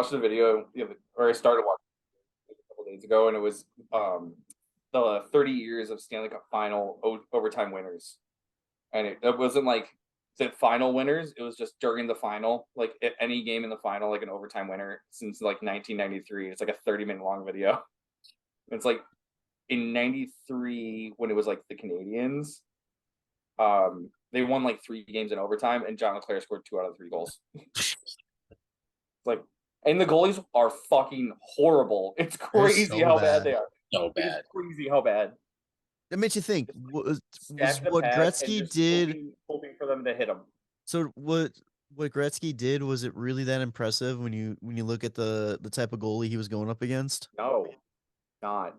watched the video, or I started watching it a couple days ago, and it was the 30 years of Stanley Cup final overtime winners, and it wasn't like the final winners. It was just during the final, like at any game in the final, like an overtime winner since like 1993. It's like a 30-minute long video. It's like in '93 when it was like the Canadiens. They won like 3 games in overtime, and John LeClair scored 2 out of 3 goals. Like, and the goalies are fucking horrible. It's crazy how bad they are. So bad. It's crazy how bad. That makes you think. Was what Pads Gretzky did? hoping for them to hit them. So what Gretzky did, was it really that impressive when you look at the type of goalie he was going up against? No, not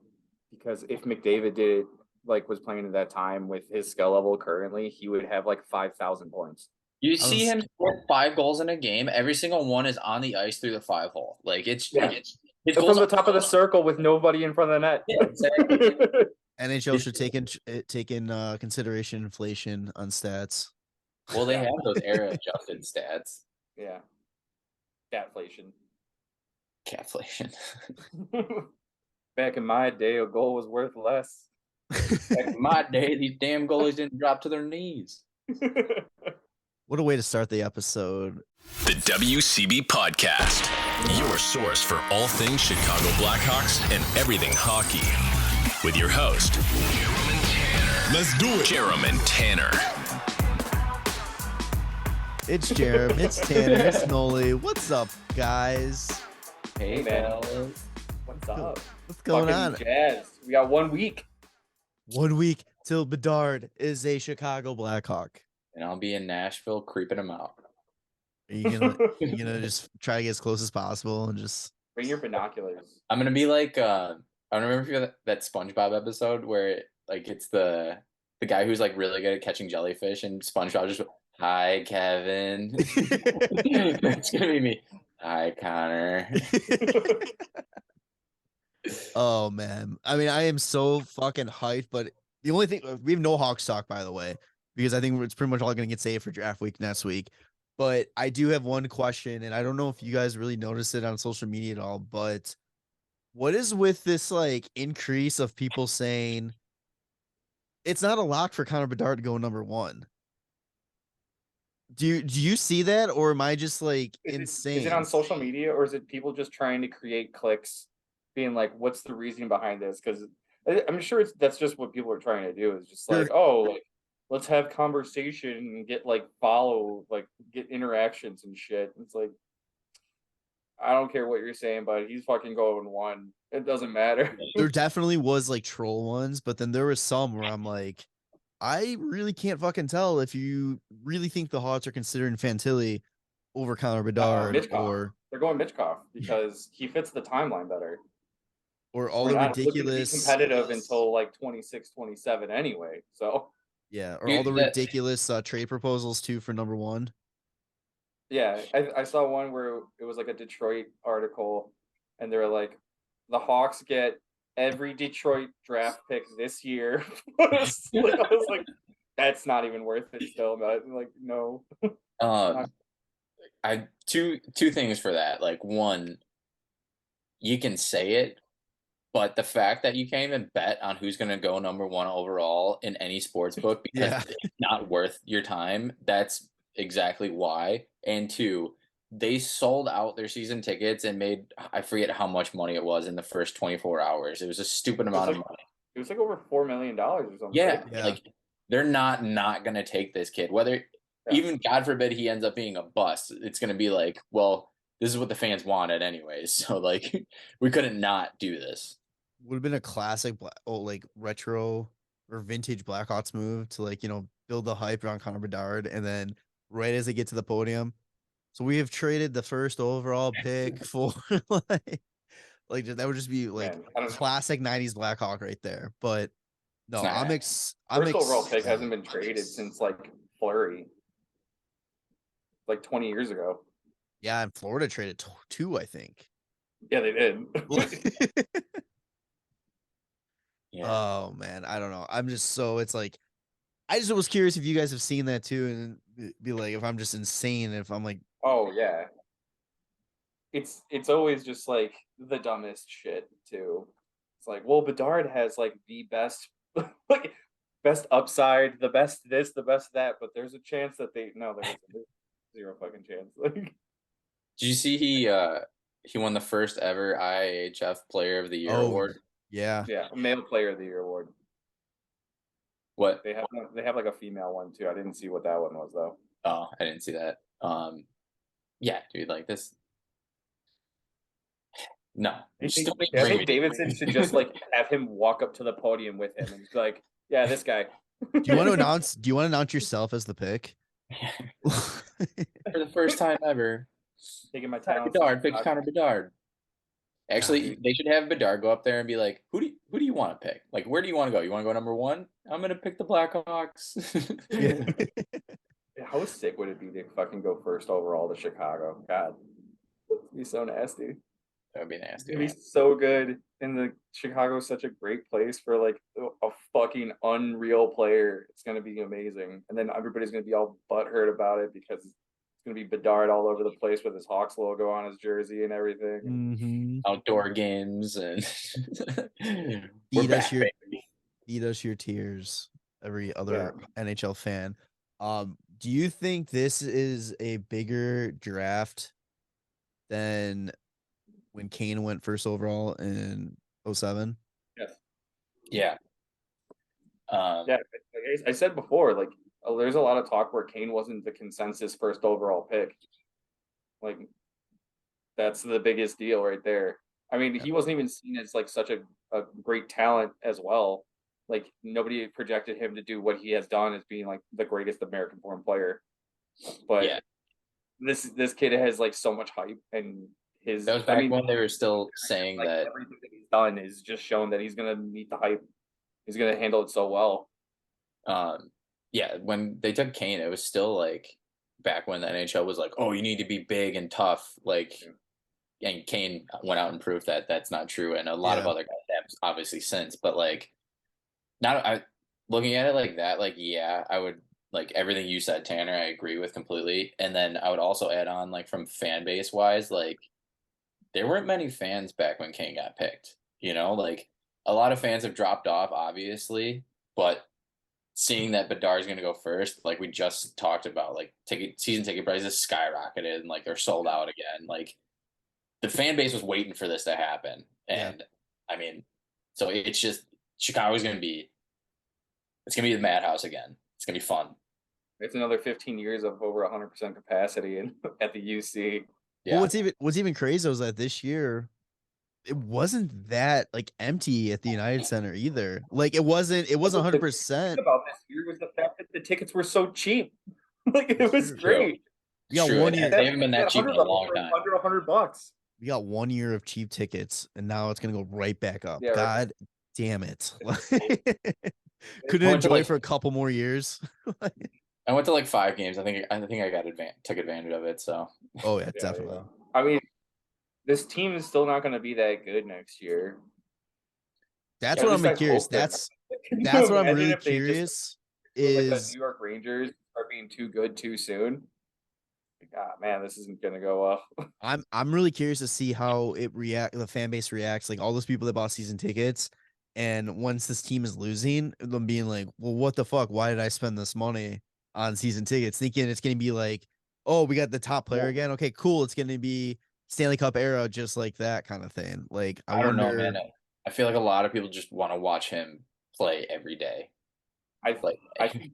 because if McDavid did it, like was playing at that time with his skill level currently, he would have like 5,000 points. You see him score 5 goals in a game. Every single one is on the ice through the 5-hole. Like it's from the top of the circle with nobody in front of the net. Yeah, exactly. NHL should take in consideration inflation on stats. Well, they have those era adjusted stats. Yeah, catflation. Back in my day, a goal was worth less. Back in my day, these damn goalies didn't drop to their knees. What a way to start the episode. The WCB Podcast, your source for all things Chicago Blackhawks and everything hockey. With your host, Jarom and Tanner. Let's do it. Jarom and Tanner. It's Jarom, it's Tanner, it's Nolly. What's up, guys? Hey, man. What's up? What's going on? Jazz. We got 1 week. 1 week till Bedard is a Chicago Blackhawk. And I'll be in Nashville creeping him out. Are you gonna just try to get as close as possible and just bring your binoculars? I'm gonna be like I don't remember if you know that SpongeBob episode where like it's the guy who's like really good at catching jellyfish, and SpongeBob just, hi Kevin. It's gonna be me. Hi Connor. Oh man, I mean, I am so fucking hyped, but the only thing, we have no Hawks talk, by the way, because I think it's pretty much all gonna get saved for draft week next week. But I do have one question, and I don't know if you guys really noticed it on social media at all, but what is with this like increase of people saying it's not a lock for Connor Bedard to go number 1? Do you see that, or am I just like insane? Is it on social media, or is it people just trying to create clicks, being like, "What's the reason behind this?" Because I'm sure that's just what people are trying to do. Is just like, let's have conversation and get like get interactions and shit. It's like, I don't care what you're saying, but he's fucking going 1. It doesn't matter. There definitely was like troll ones, but then there was some where I'm like, I really can't fucking tell if you really think the Hawks are considering Fantilli over Connor Bedard, or they're going Mitchkov because he fits the timeline better. Or all the ridiculous competitive until like 26, 27 anyway. So yeah, or all the ridiculous trade proposals too for number 1. Yeah, I saw one where it was like a Detroit article, and they were like, the Hawks get every Detroit draft pick this year. I was like, that's not even worth it still. But like, no. I two things for that. Like, one, you can say it, but the fact that you can't even bet on who's going to go number 1 overall in any sports book because it's not worth your time, that's exactly why. And 2, they sold out their season tickets and made, I forget how much money it was in the first 24 hours. It was a stupid amount of money. It was like over $4 million or something. Yeah. Like, they're not going to take this kid. Whether, even God forbid he ends up being a bust, it's going to be like, well, this is what the fans wanted anyways. So, like, we couldn't not do this. Would have been a classic, like retro or vintage Blackhawks move to like, build the hype around Connor Bedard, and then right as they get to the podium, so we have traded the first overall pick for like that would just be like classic 90s Blackhawk right there. But no, first overall pick hasn't been traded since like Fleury, like 20 years ago. Yeah, and Florida traded 2, I think. Yeah, they did. Yeah. Oh man, I don't know. I'm just it's like, I just was curious if you guys have seen that too, and be like, if I'm just insane, if I'm like, oh yeah, it's always just like the dumbest shit too. It's like, well, Bedard has like the best like best upside, the best this, the best that, but there's a chance that there isn't. There's zero fucking chance. Like, Did you see he won the first ever IHF Player of the Year award? Yeah. yeah, male player of the year award. What? They have like a female one too. I didn't see what that one was though. Oh, I didn't see that. Yeah, dude, like this. No, I think Davidson should just like have him walk up to the podium with him and just be like, "Yeah, this guy." Do you want to announce? Do you want to announce yourself as the pick? For the first time ever, Taking my Connor talents. Bedard pick Connor Bedard. Actually, they should have Bedard go up there and be like, "Who do you want to pick? Like, where do you want to go? You want to go number 1? I'm gonna pick the Blackhawks." How sick would it be to fucking go first overall to Chicago? God, it'd be so nasty. That would be nasty. It'd be so good. And the Chicago's such a great place for like a fucking unreal player. It's gonna be amazing. And then everybody's gonna be all butthurt about it because it's gonna be Bedard all over the place with his Hawks logo on his jersey and everything. Mm-hmm. Outdoor games and eat us your tears. Every other NHL fan. Do you think this is a bigger draft than when Kane went first overall in 2007? Yes. Yeah. Yeah, I said before, like there's a lot of talk where Kane wasn't the consensus first overall pick. Like that's the biggest deal right there. I mean, he wasn't even seen as like such a great talent as well. Like nobody projected him to do what he has done as being like the greatest American-born player. But this kid has like so much hype, and his that was back when they were still saying like, that everything that he's done is just shown that he's gonna meet the hype. He's gonna handle it so well. Yeah, when they took Kane, it was still like back when the NHL was like, "Oh, you need to be big and tough." Like, and Kane went out and proved that that's not true, and a lot of other guys have obviously since. But like, looking at it like that, like, yeah, I would like everything you said, Tanner. I agree with completely, and then I would also add on like from fan base wise, like there weren't many fans back when Kane got picked. You know, like a lot of fans have dropped off, obviously, but seeing that Bedard's going to go first, like we just talked about, like season ticket prices skyrocketed and like they're sold out again. Like the fan base was waiting for this to happen. And I mean, so it's just Chicago's going to be, it's going to be the madhouse again. It's going to be fun. It's another 15 years of over 100% capacity at the UC. Yeah. Well, what's even crazy is that this year it wasn't that like empty at the United Center either. Like it wasn't 100%. About this year was the fact that the tickets were so cheap. Like it was great. We got 1 year. They haven't been that cheap in a long time. Under $100. We got 1 year of cheap tickets, and now it's gonna go right back up. Yeah, God damn it! Couldn't enjoy for a couple more years. I went to like 5 games. I think I took advantage of it. So. Oh yeah, definitely. Yeah. I mean, this team is still not going to be that good next year. That's what I'm curious. That's what I'm really curious is like the New York Rangers are being too good too soon. God, man, this isn't going to go well. I'm really curious to see how the fan base reacts. Like all those people that bought season tickets, and once this team is losing, them being like, "Well, what the fuck? Why did I spend this money on season tickets?" Thinking it's going to be like, "Oh, we got the top player again. Okay, cool. It's going to be Stanley Cup era, just like that kind of thing." Like I don't know, man. I feel like a lot of people just want to watch him play every day. I think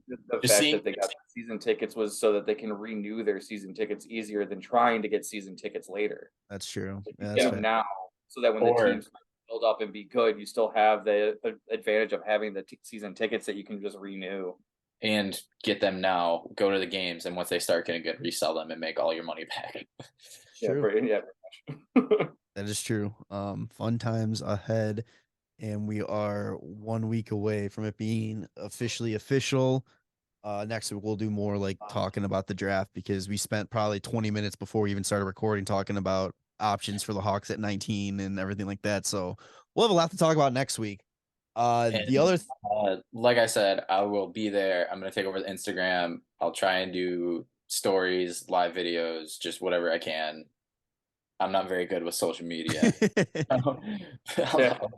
the fact that they got season tickets was so that they can renew their season tickets easier than trying to get season tickets later. That's true. Yeah, get them now, so that when the teams build up and be good, you still have the advantage of having the season tickets that you can just renew. And get them now, go to the games, and once they start getting good, resell them and make all your money back. That is true. Fun times ahead, and we are 1 week away from it being officially official. Next week we'll do more like talking about the draft, because we spent probably 20 minutes before we even started recording talking about options for the Hawks at 19 and everything like that. So we'll have a lot to talk about next week. Like I said, I will be there. I'm going to take over the Instagram. I'll try and do stories, live videos, just whatever I can. I'm not very good with social media. I'll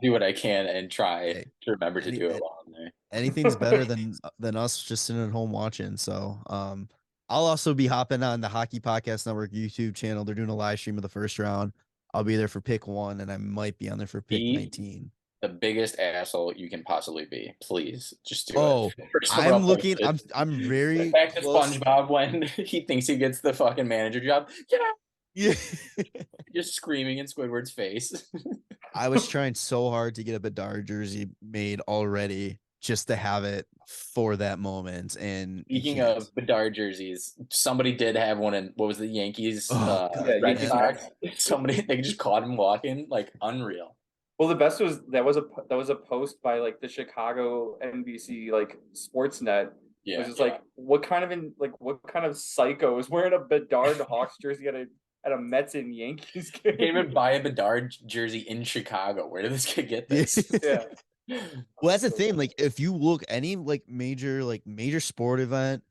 do what I can and try to remember to do it while I'm there. Anything's better than us just sitting at home watching. So I'll also be hopping on the Hockey Podcast Network YouTube channel. They're doing a live stream of the first round. I'll be there for pick 1, and I might be on there for pick 19. The biggest asshole you can possibly be. Please just do it. I'm looking. I'm very back to SpongeBob when he thinks he gets the fucking manager job. Yeah. Just screaming in Squidward's face. I was trying so hard to get a Bedard jersey made already just to have it for that moment. And speaking of Bedard jerseys, somebody did have one in, what was the Yankees? Red Sox. Somebody, they just caught him walking, like unreal. Well, the best was that was a post by like the Chicago NBC like Sportsnet. Yeah, it was just like what kind of psycho is wearing a Bedard Hawks jersey at a Mets and Yankees game? You can't even buy a Bedard jersey in Chicago. Where did this kid get this? Yeah. Well, that's the thing. Like, if you look any major sport event,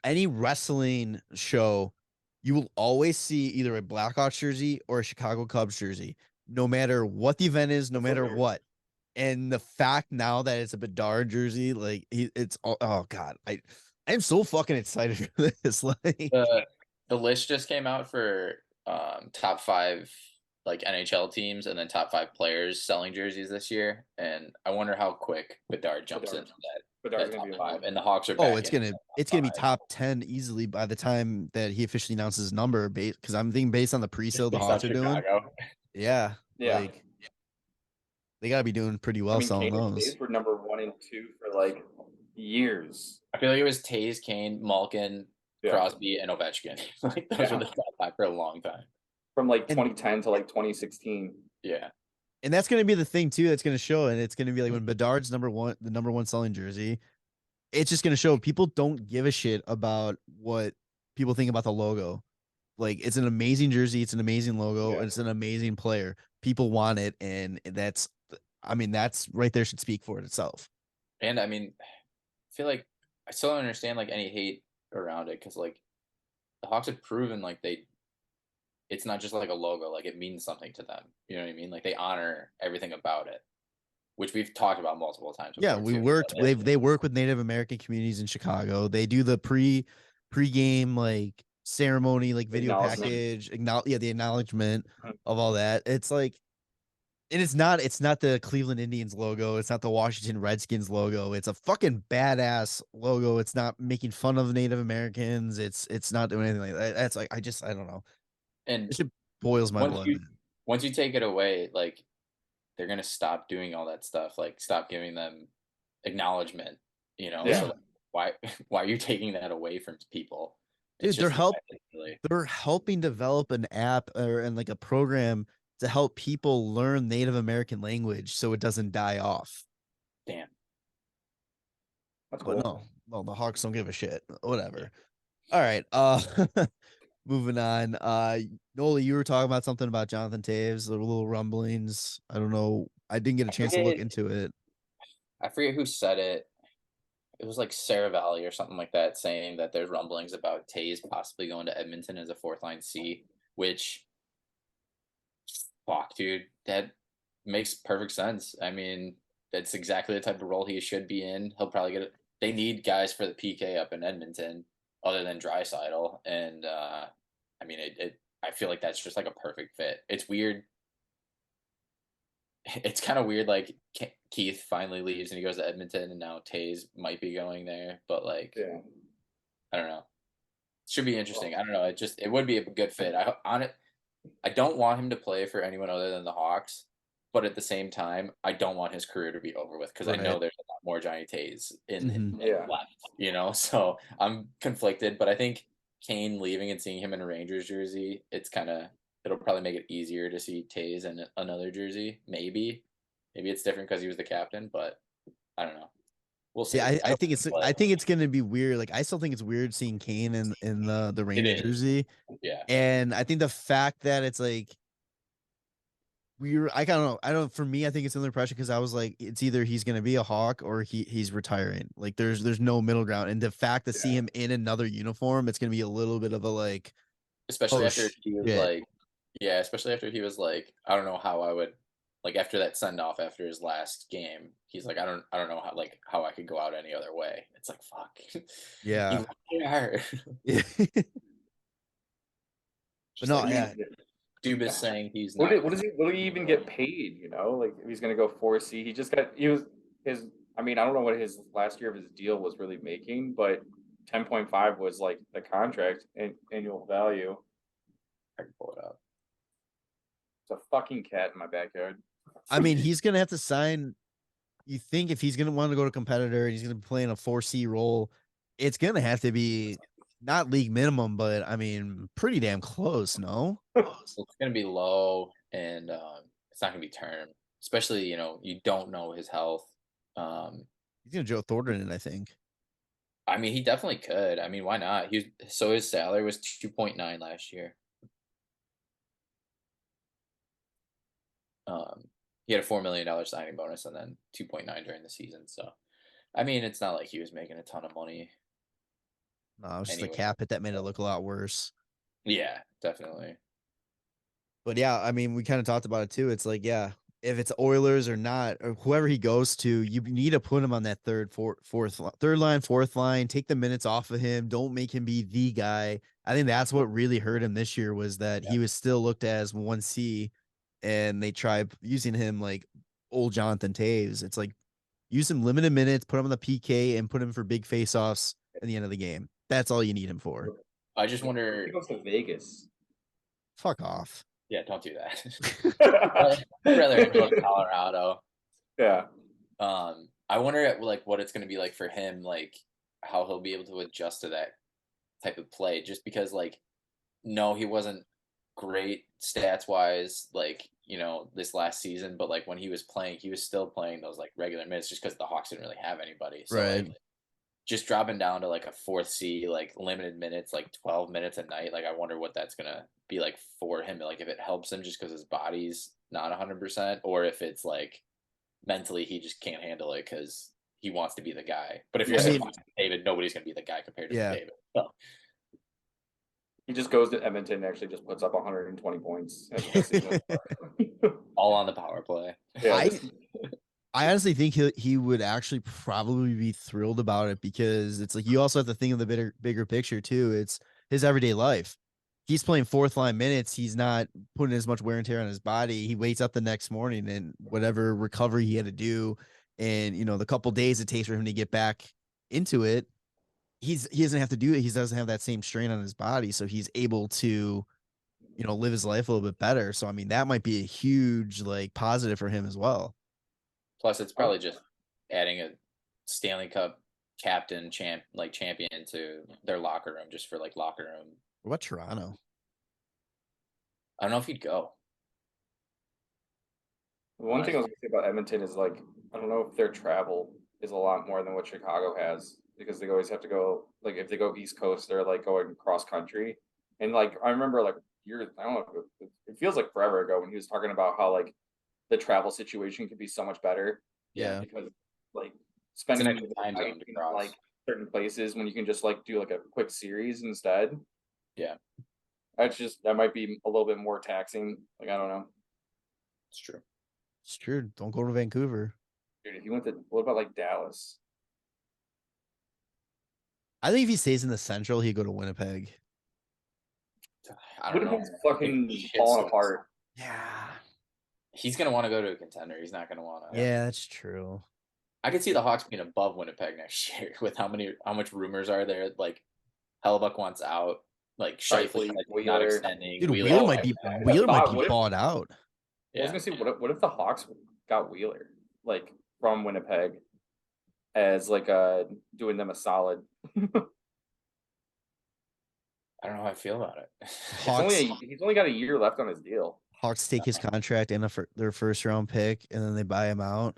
any wrestling show, you will always see either a Blackhawks jersey or a Chicago Cubs jersey, no matter what the event is, no matter what. And the fact now that it's a Bedard jersey, like it's oh god, I am so fucking excited for this. Like the list just came out for top 5 like NHL teams and then top 5 players selling jerseys this year, and I wonder how quick Bedard jumps into that top 5. And the Hawks are back. It's gonna be top 10 easily by the time that he officially announces his number. Because I'm thinking based on the pre-sale the Hawks are doing. Yeah. Like, they gotta be doing pretty well selling those. Were number 1 and 2 for like years. I feel like it was Taves, Kane, Malkin, Crosby, and Ovechkin. Like those were the top 5 for a long time. From like 2010 to like 2016. Yeah. And that's going to be the thing too. That's going to show. And it's going to be like when Bedard's the number 1 selling jersey, it's just going to show people don't give a shit about what people think about the logo. Like, it's an amazing jersey. It's an amazing logo. And it's an amazing player. People want it. And that's right there should speak for it itself. And I mean, I feel like I still don't understand like any hate around it. Cause like the Hawks have proven like it's not just like a logo, like it means something to them. You know what I mean? Like they honor everything about it, which we've talked about multiple times. Yeah, we worked. They work with Native American communities in Chicago. They do the pre-game like ceremony, like video package, the acknowledgement of all that. It's like, and it's not the Cleveland Indians logo. It's not the Washington Redskins logo. It's a fucking badass logo. It's not making fun of Native Americans. It's not doing anything like that. That's like, I don't know. And it boils my blood. Once you take it away, like they're gonna stop doing all that stuff. Like stop giving them acknowledgement. You know, so like, why are you taking that away from people? Dude, they're helping develop an app and like a program to help people learn Native American language so it doesn't die off. Damn. That's cool. No, the Hawks don't give a shit. Whatever. All right. Moving on. Nolly, you were talking about something about Jonathan Taves, the little rumblings. I don't know. I didn't get a chance to look into it. I forget who said it. It was like Sarah Valley or something like that, saying that there's rumblings about Taves possibly going to Edmonton as a 4th line C, which fuck, dude, that makes perfect sense. I mean, that's exactly the type of role he should be in. He'll probably get it. They need guys for the PK up in Edmonton other than Draisaitl. And I mean, I feel like that's just like a perfect fit. It's weird. It's kind of weird. Like Keith finally leaves and he goes to Edmonton, and now Taves might be going there. But like, I don't know. It should be interesting. I don't know. It would be a good fit. I don't want him to play for anyone other than the Hawks, but at the same time, I don't want his career to be over with because I know there's a lot more Johnny Taves in left, you know. So I'm conflicted, but I think Kane leaving and seeing him in a Rangers jersey, it'll probably make it easier to see Taves in another jersey. Maybe it's different because he was the captain, but I don't know. We'll see. I think it's going to be weird. Like, I still think it's weird seeing Kane in the Rangers jersey. Yeah. And I think the fact that it's like I don't know. For me, I think it's under pressure because I was like, it's either he's going to be a Hawk or he's retiring. Like there's no middle ground. And the fact to see him in another uniform, it's going to be a little bit of a like, especially after he was like Yeah, especially after he was like, I don't know how I would like after that send off after his last game. He's like, I don't know how I could go out any other way. It's like fuck. Yeah. You are. Yeah. But Just no, like, yeah. Dubas saying he's what not. will he even get paid? You know, like if he's gonna go 4C, he was his. I mean, I don't know what his last year of his deal was really making, but 10.5 was like the contract and annual value. I can pull it up. It's a fucking cat in my backyard. I mean, he's gonna have to sign. You think if he's gonna want to go to competitor and he's gonna be playing a 4C role, it's gonna have to be not league minimum, but I mean, pretty damn close, no? So it's gonna be low, and it's not gonna be term. Especially, you don't know his health. He's gonna Joe Thornton in, I think. I mean, he definitely could. I mean, why not? So his salary was 2.9 last year. He had a $4 million signing bonus and then 2.9 during the season. So, I mean, it's not like he was making a ton of money. No, it was just Anyway. the cap hit that made it look a lot worse. Yeah, definitely. But yeah, I mean, we kind of talked about it too. It's like, yeah, if it's Oilers or not, or whoever he goes to, you need to put him on that third line, fourth line. Take the minutes off of him. Don't make him be the guy. I think that's what really hurt him this year was that he was still looked as 1C, and they tried using him like old Jonathan Taves. It's like use him limited minutes, put him on the PK, and put him for big faceoffs at the end of the game. That's all you need him for. I just wonder. He goes to Vegas. Fuck off. Yeah, don't do that. I'd rather go to Colorado. Yeah. I wonder what it's going to be like for him, like how he'll be able to adjust to that type of play. Just because, no, he wasn't great stats wise, this last season. But when he was playing, he was still playing those regular minutes, just because the Hawks didn't really have anybody. So right. Just dropping down to a 4C, limited minutes, 12 minutes a night. I wonder what that's gonna be like for him. If it helps him just because his body's not 100%, or if it's mentally he just can't handle it because he wants to be the guy. But if you're saying David, nobody's gonna be the guy compared to David. So. He just goes to Edmonton and actually just puts up 120 points. All on the power play. Yeah. I honestly think he would actually probably be thrilled about it, because it's you also have to think of the bigger picture too. It's his everyday life. He's playing fourth line minutes. He's not putting as much wear and tear on his body. He wakes up the next morning and whatever recovery he had to do, and the couple days it takes for him to get back into it, he doesn't have to do it. He doesn't have that same strain on his body, so he's able to live his life a little bit better. So I mean, that might be a huge positive for him as well. Plus, it's probably just adding a Stanley Cup captain champion to their locker room, just for locker room. What about Toronto? I don't know if he'd go. One thing I was gonna say about Edmonton is I don't know if their travel is a lot more than what Chicago has, because they always have to go if they go East Coast, they're going cross country, and I remember years, I don't know, it feels like forever ago when he was talking about how the travel situation could be so much better. Yeah. Because spending time in certain places when you can just do a quick series instead. Yeah. That might be a little bit more taxing. I don't know. It's true. It's true. Don't go to Vancouver. Dude, if you went to, what about Dallas? I think if he stays in the Central, he'd go to Winnipeg. I don't know. Fucking falling apart. Yeah. He's going to want to go to a contender. He's not going to want to. Yeah, that's true. I could see the Hawks being above Winnipeg next year with how much rumors are there. Hellebuck wants out. Scheifele not extending. Dude, Wheeler might be bought out. Yeah. I was gonna say, what if the Hawks got Wheeler from Winnipeg as doing them a solid? I don't know how I feel about it. He's only got a year left on his deal. Hawks take his contract and their first round pick, and then they buy him out.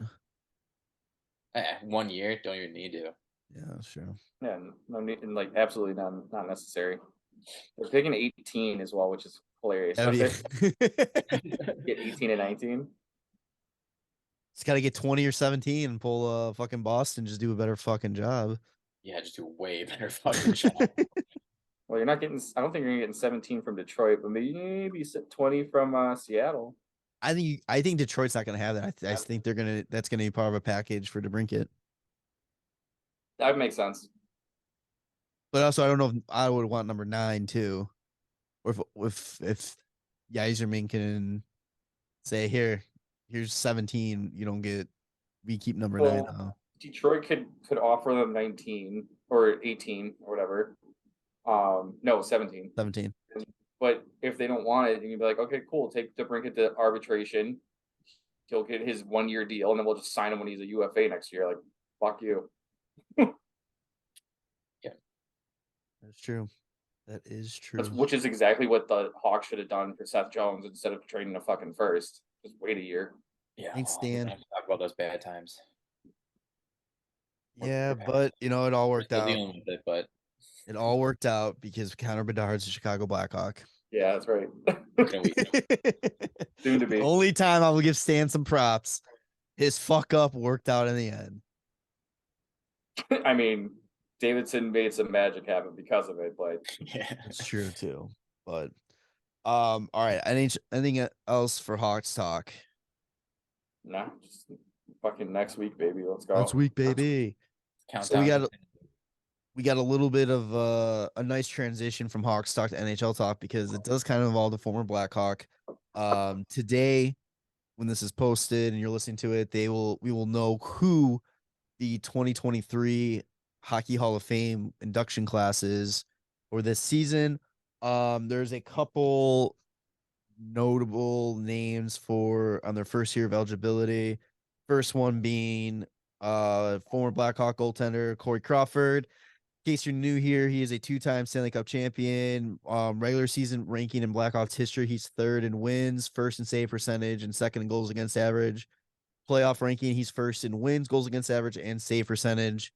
1 year, don't even need to. Yeah, that's true. Yeah, and absolutely not necessary. They're picking 18 as well, which is hilarious. Get 18 and 19. It's got to get 20 or 17 and pull fucking Boston, just do a better fucking job. Yeah, just do a way better fucking job. Well, you're not getting. I don't think you're getting 17 from Detroit, but maybe 20 from Seattle. I think Detroit's not going to have that. I think that's going to be part of a package for DeBrincat. That makes sense. But also, I don't know if I would want number 9 too, or if Yzerman can say here's 17, you don't get. We keep number 9 though. Detroit could offer them 19 or 18 or whatever. No, 17. 17. But if they don't want it, you can be like, okay, cool, take DeBrincat to arbitration. He'll get his 1-year deal, and then we'll just sign him when he's a UFA next year. Like, fuck you. Yeah, that's true. That is true. Which is exactly what the Hawks should have done for Seth Jones instead of trading a fucking first. Just wait a year. Yeah, Thanks, Stan. Talk about those bad times. Yeah, but it all worked out. Dealing with it, but it all worked out because Connor Bedard's a Chicago Blackhawk. Yeah, that's right. Soon to be. Only time I will give Stan some props. His fuck up worked out in the end. I mean, Davidson made some magic happen because of it, but yeah, it's true too. But all right. Anything else for Hawks talk? Nah, just fucking next week, baby. Let's go. Next week, baby. So we got a little bit of a nice transition from Hawks talk to NHL talk because it does kind of involve the former Blackhawk. Today, when this is posted and you're listening to it, we will know who the 2023 Hockey Hall of Fame induction class is for this season. There's a couple notable names on their first year of eligibility. First one being former Blackhawk goaltender Corey Crawford. In case you're new here, he is a 2-time Stanley Cup champion. Regular season ranking in Blackhawks history, he's 3rd in wins, 1st in save percentage, and 2nd in goals against average. Playoff ranking, he's 1st in wins, goals against average, and save percentage.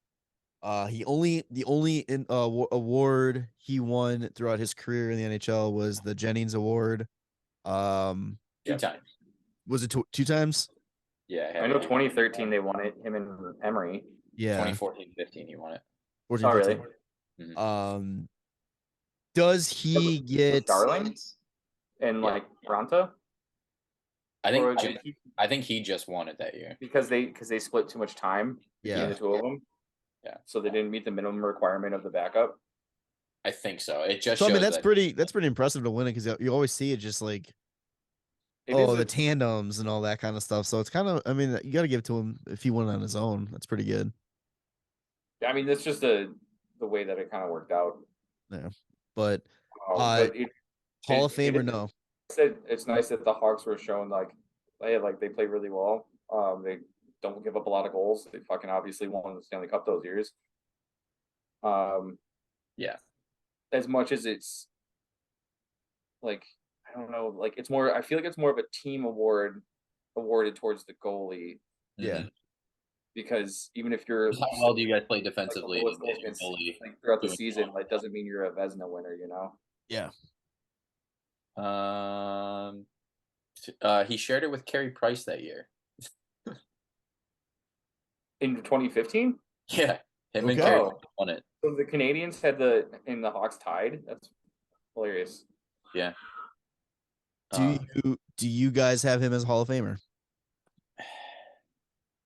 The only award he won throughout his career in the NHL was the Jennings Award. 2 times. Was it 2 times? Yeah, I know 2013 they won it. Him and Emery. Yeah, 2014-15 he won it. 14, oh, really? Mm-hmm. Does he get Darling and like Ronta? I think he just won it that year because they split too much time between the two of them. Yeah, so they didn't meet the minimum requirement of the backup. I think so. It just I mean that's pretty impressive to win it because you always see it just like the tandems and all that kind of stuff. So it's kind of, I mean, you got to give it to him if he won on his own. That's pretty good. I mean, that's just the way that it kind of worked out. Yeah, but Hall of Fame or no? It's nice that the Hawks were shown they play really well. They don't give up a lot of goals. They fucking obviously won the Stanley Cup those years. Yeah. As much as it's like, I don't know, like it's more. I feel like it's more of a team award awarded towards the goalie. Yeah. Because even if you're how well do you guys play defensively throughout the season, it doesn't mean you're a Vezina winner, you know? Yeah. He shared it with Carey Price that year. In 2015? Yeah. Him and Carey won it. So the Canadians had the Hawks tied. That's hilarious. Yeah. Do you guys have him as Hall of Famer?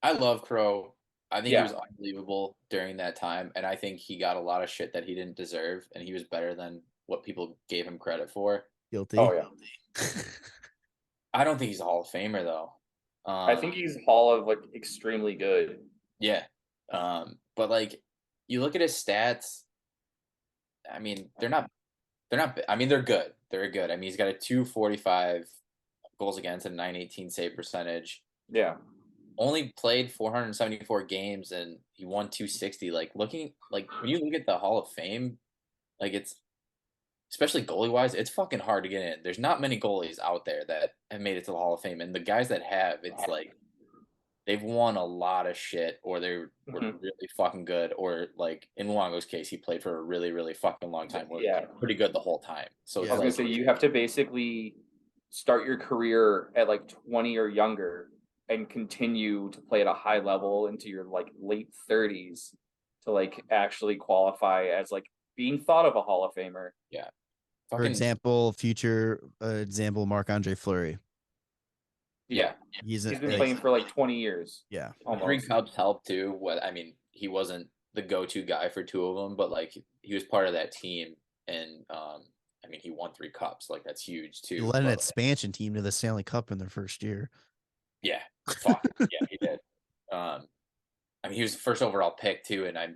I love Crow. I think he was unbelievable during that time, and I think he got a lot of shit that he didn't deserve, and he was better than what people gave him credit for. Guilty. Oh yeah. I don't think he's a Hall of Famer though. I think he's Hall of extremely good. Yeah. But you look at his stats. I mean, they're not. I mean, they're good. They're good. I mean, he's got a 245 goals against and 918 save percentage. Yeah. Only played 474 games and he won 260. When you look at the Hall of Fame, it's especially goalie wise, it's fucking hard to get in. There's not many goalies out there that have made it to the Hall of Fame, and the guys that have, it's they've won a lot of shit, or they were really fucking good, or in Luongo's case, he played for a really, really fucking long time. Pretty good the whole time. So I was gonna say you have to basically start your career at 20 or younger and continue to play at a high level into your late 30s to actually qualify as being thought of a Hall of Famer. For example, example, Marc-Andre Fleury. Yeah. He's been playing for like 20 years. Yeah. Almost. 3 Cups helped too. I mean, he wasn't the go-to guy for 2 of them, but like he was part of that team, and I mean, he won 3 Cups. Like that's huge too. He led an expansion team to the Stanley Cup in their first year. Yeah, fuck. Yeah, he did. I mean, he was the first overall pick too, and I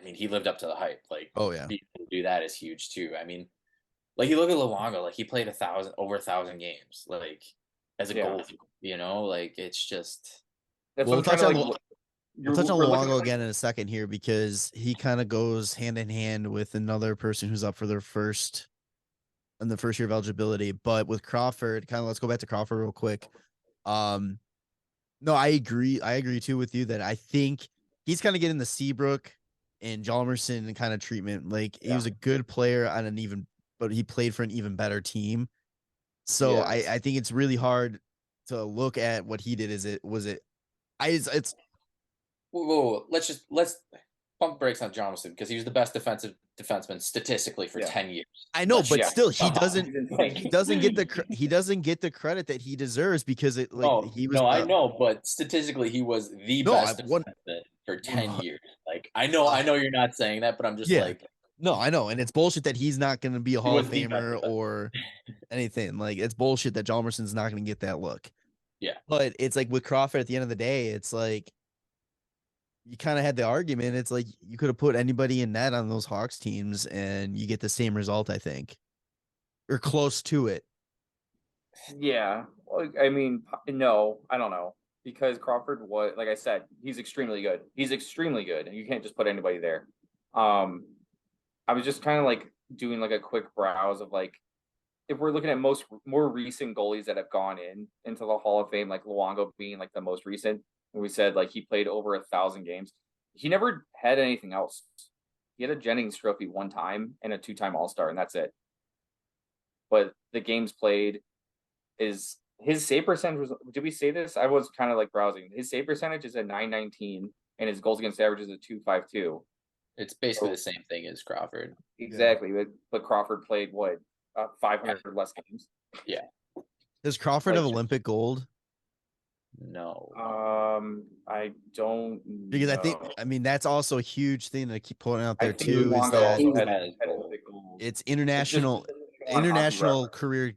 mean, he lived up to the hype. Like, oh yeah, being able to do that is huge too. I mean, like you look at Luongo, like he played over 1,000 games, like as a goalie. You know, like it's just. We'll touch on Luongo again in a second here because he kind of goes hand in hand with another person who's up for their first in the first year of eligibility. But with Crawford, let's go back to Crawford real quick. No, I agree. I agree too with you that I think he's kind of getting the Seabrook and Hjalmarsson kind of treatment. Like he was a good player on but he played for an even better team. So I think it's really hard to look at what he did. Whoa, let's pump brakes on Johnson because he was the best defenseman statistically for 10 years. I know, but still, he doesn't get the credit that he deserves because I know, but statistically, he was the best defenseman for 10 years. Like I know you're not saying that, but I'm just like. No, I know, and it's bullshit that he's not going to be a Hall of Famer or anything. Like it's bullshit that Hjalmarsson's not going to get that look. Yeah, but it's like with Crawford at the end of the day, it's like you kind of had the argument. It's like you could have put anybody in net on those Hawks teams, and you get the same result, I think, or close to it. Yeah, I mean, no, I don't know because Crawford was, like I said, he's extremely good. He's extremely good, and you can't just put anybody there. I was just kind of like doing like a quick browse of like, if we're looking at more recent goalies that have gone into the Hall of Fame, like Luongo being like the most recent, and we said like he played over 1,000 games. He never had anything else. He had a Jennings Trophy one time and a 2-time All-Star, and that's it. But the games played is his save percentage was. Did we say this? I was kind of like browsing. His save percentage is a .919, and his goals against average is a .252. It's basically the same thing as Crawford. Exactly, but Crawford played what 500 less games. Yeah. Does Crawford have Olympic gold? No. I don't because know. I mean that's also a huge thing to keep putting out there too. Is that it's international career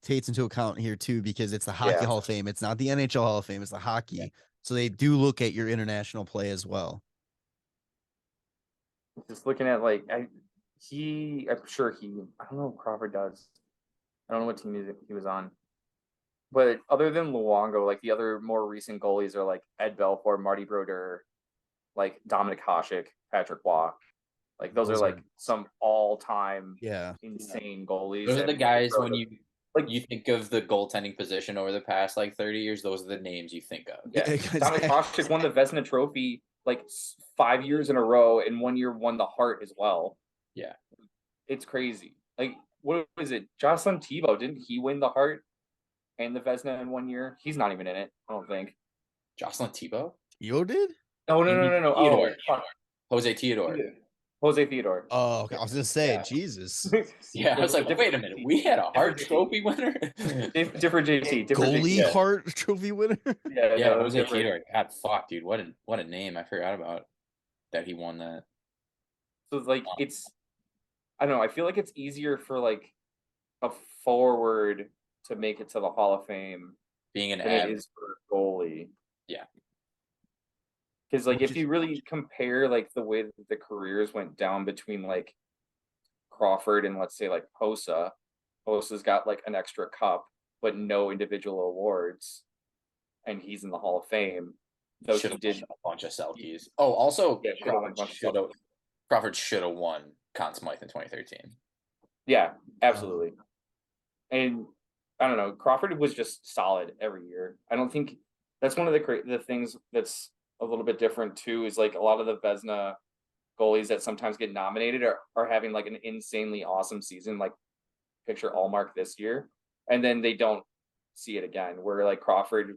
takes into account here too because it's the Hockey Hall of Fame. It's not the NHL Hall of Fame. It's the hockey. Yeah. So they do look at your international play as well. Just looking at like I'm sure I don't know if Crawford does. I don't know what team he was on. But other than Luongo, like the other more recent goalies are like Ed Belfour, Marty Brodeur, like Dominic Hasek, Patrick Waugh. Like those are like some all-time insane goalies. Those are the guys when you think of the goaltending position over the past like 30 years, those are the names you think of. Yeah. Dominic Hasek won the Vezina Trophy like 5 years in a row, and 1 year won the Hart as well. Yeah. It's crazy. Like, what was it? Jocelyn Thibault, didn't he win the Hart and the Vezina in 1 year? He's not even in it, I don't think. Jocelyn Thibault? You did? No. Theodore. Jose Theodore. Jose Theodore. Oh, okay. I was gonna say, Jesus. Yeah, I was like, wait a minute, we had a Hart Trophy winner? different JT. Goalie Hart Trophy winner? Yeah, Jose Theodore. God, fuck, dude, what a name. I forgot about that he won that. So like I don't know, I feel like it's easier for like a forward to make it to the Hall of Fame being an than it is for a goalie. Yeah. Because like if you really compare like the way that the careers went down between like Crawford and let's say like Hosa's got like an extra cup but no individual awards, and he's in the Hall of Fame. Though he did a bunch of Selkies. Oh, also Crawford should have won Conn Smythe in 2013. Yeah, absolutely. And I don't know, Crawford was just solid every year. I don't think that's one of the things that's a little bit different too, is like a lot of the Vezina goalies that sometimes get nominated are having like an insanely awesome season, like picture Allmark this year, and then they don't see it again. Where like Crawford,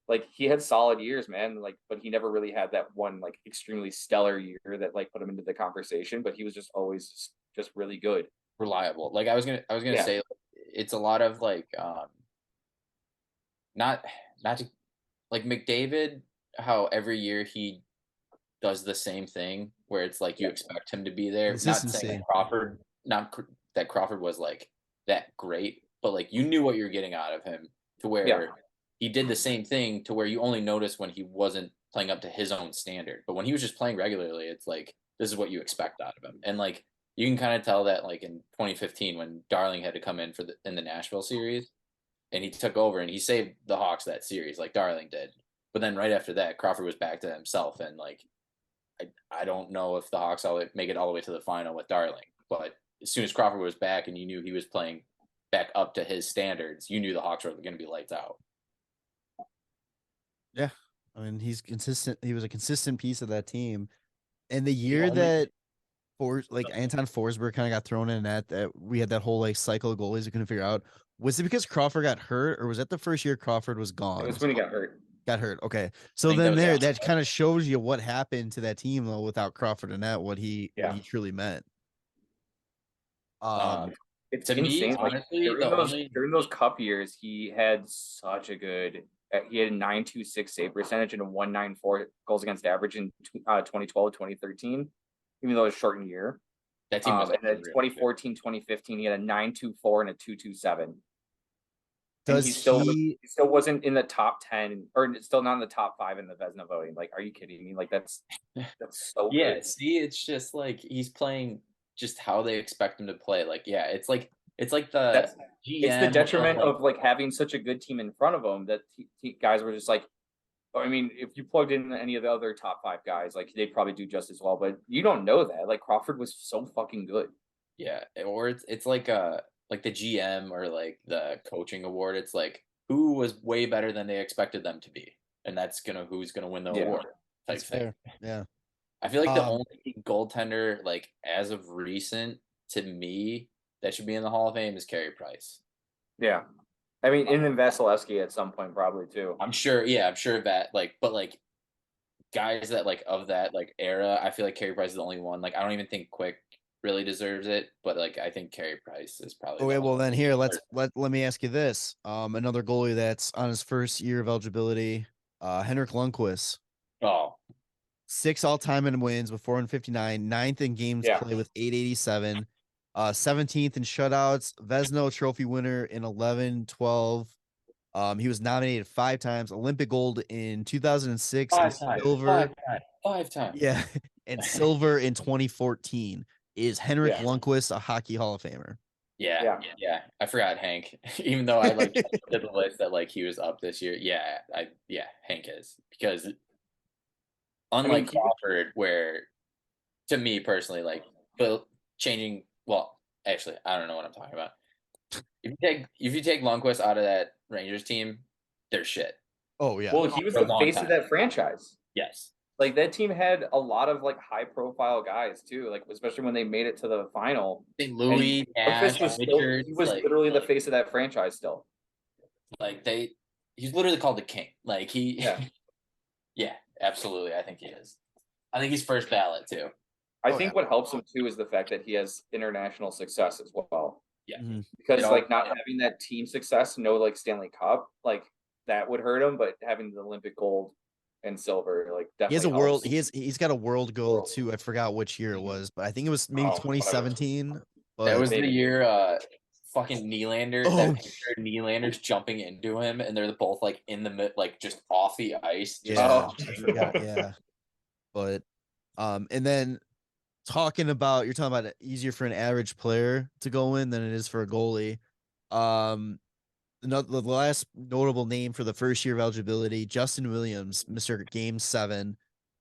like he had solid years, man, like, but he never really had that one like extremely stellar year that like put him into the conversation, but he was just always just really good. reliable. Like I was gonna Yeah. say, it's a lot of like not to like McDavid. How every year he does the same thing, where it's like you expect him to be there. Not saying Consistency. that Crawford, that Crawford was like that great, but like you knew what you're getting out of him to where he did the same thing to where you only noticed when he wasn't playing up to his own standard. But when he was just playing regularly, it's like this is what you expect out of him. And like you can kind of tell that like in 2015 when Darling had to come in in the Nashville series and he took over and he saved the Hawks that series like Darling did. But then right after that, Crawford was back to himself and like I don't know if the Hawks will make it all the way to the final with Darling, but as soon as Crawford was back and you knew he was playing back up to his standards, you knew the Hawks were going to be lights out. Yeah. I mean, he's consistent. He was a consistent piece of that team. And the year that Anton Forsberg kind of got thrown in that we had that whole like cycle of goalies we couldn't figure out. Was it because Crawford got hurt or was that the first year Crawford was gone? It was when he got hurt. Got hurt. Okay. So then that kind of shows you what happened to that team though without Crawford and that what he truly meant. It's to insane. Me, honestly, during those cup years, he had such a good. He had a 9.26 save percentage and a 1.94 goals against average in 2012, 2013, even though it was a shortened year. That team was and then 2014, 2015, he had a 9.24 and a 2.27. He still wasn't in the top 10 or still not in the top 5 in the Vezina voting. Like, are you kidding me? Like that's so good. See, it's just like he's playing just how they expect him to play. Like, it's like the GM it's the detriment of like having such a good team in front of him that guys were just like, I mean, if you plugged in any of the other top 5 guys, like they'd probably do just as well. But you don't know that. Like Crawford was so fucking good. Yeah, or it's like the GM or like the coaching award. It's like who was way better than they expected them to be, and that's who's gonna win the award. That's fair. Yeah. I feel like the only goaltender, like as of recent, to me, that should be in the Hall of Fame is Carey Price. Yeah, I mean, and then Vasilevsky at some point probably too. I'm sure that but guys that like of that like era, I feel like Carey Price is the only one. Like I don't even think Quick really deserves it, but like I think Carey Price is probably. Okay, well then here let me ask you this: another goalie that's on his first year of eligibility, Henrik Lundqvist. Oh. 6 all-time in wins with 459, 9th in games played with 887, 17th in shutouts, Vezina Trophy winner in 11-12. He was nominated 5 times, Olympic gold in 2006, silver 5 times. Yeah, and silver in 2014. Is Henrik Lundqvist a hockey Hall of Famer? Yeah. I forgot Hank, even though I like did the list that like he was up this year. Hank is because. Unlike Crawford, where to me personally, like changing. Well, actually, I don't know what I'm talking about. If you take Lundqvist out of that Rangers team, they're shit. Oh yeah. Well, he was the face of that franchise. Yes. Like that team had a lot of like high profile guys too, like especially when they made it to the final. Louis Nash, he was literally the face of that franchise still. Like he's literally called the king. Like he. Yeah, absolutely. I think he is. I think he's first ballot too. I think what helps him too is the fact that he has international success as well. Yeah, because like not having that team success, no like Stanley Cup, like that would hurt him. But having the Olympic gold and silver, like definitely he has a world. He's got a world goal too. I forgot which year it was, but I think it was maybe 2017. That was the year. Fucking Nylander. Nylander's jumping into him, and they're both like in the mid, like just off the ice. I forgot. Yeah, but and then you're talking about it easier for an average player to go in than it is for a goalie. The last notable name for the first year of eligibility, Justin Williams, Mr. Game 7.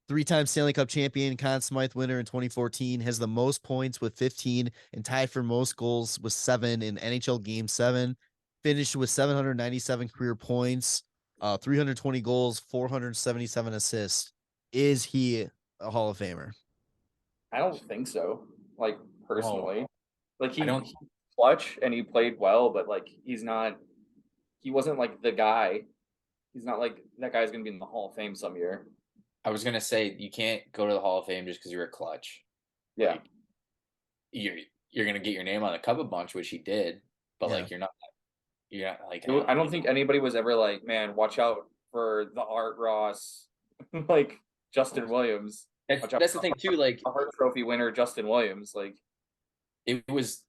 3-time Stanley Cup champion, Conn Smythe winner in 2014, has the most points with 15 and tied for most goals with 7 in NHL Game 7. Finished with 797 career points, 320 goals, 477 assists. Is he a Hall of Famer? I don't think so. Like personally, like he clutch and he played well, but like he wasn't like the guy. He's not like that guy's gonna be in the Hall of Fame some year. I was gonna say you can't go to the Hall of Fame just because you're a clutch. Yeah, like, you're gonna get your name on the cup a bunch, which he did, but Yeah. like you're not like I don't think anybody was ever like, man, watch out for the Art Ross, like Justin Williams. That's the thing too. Like a Hart Trophy winner, Justin Williams. Like it was,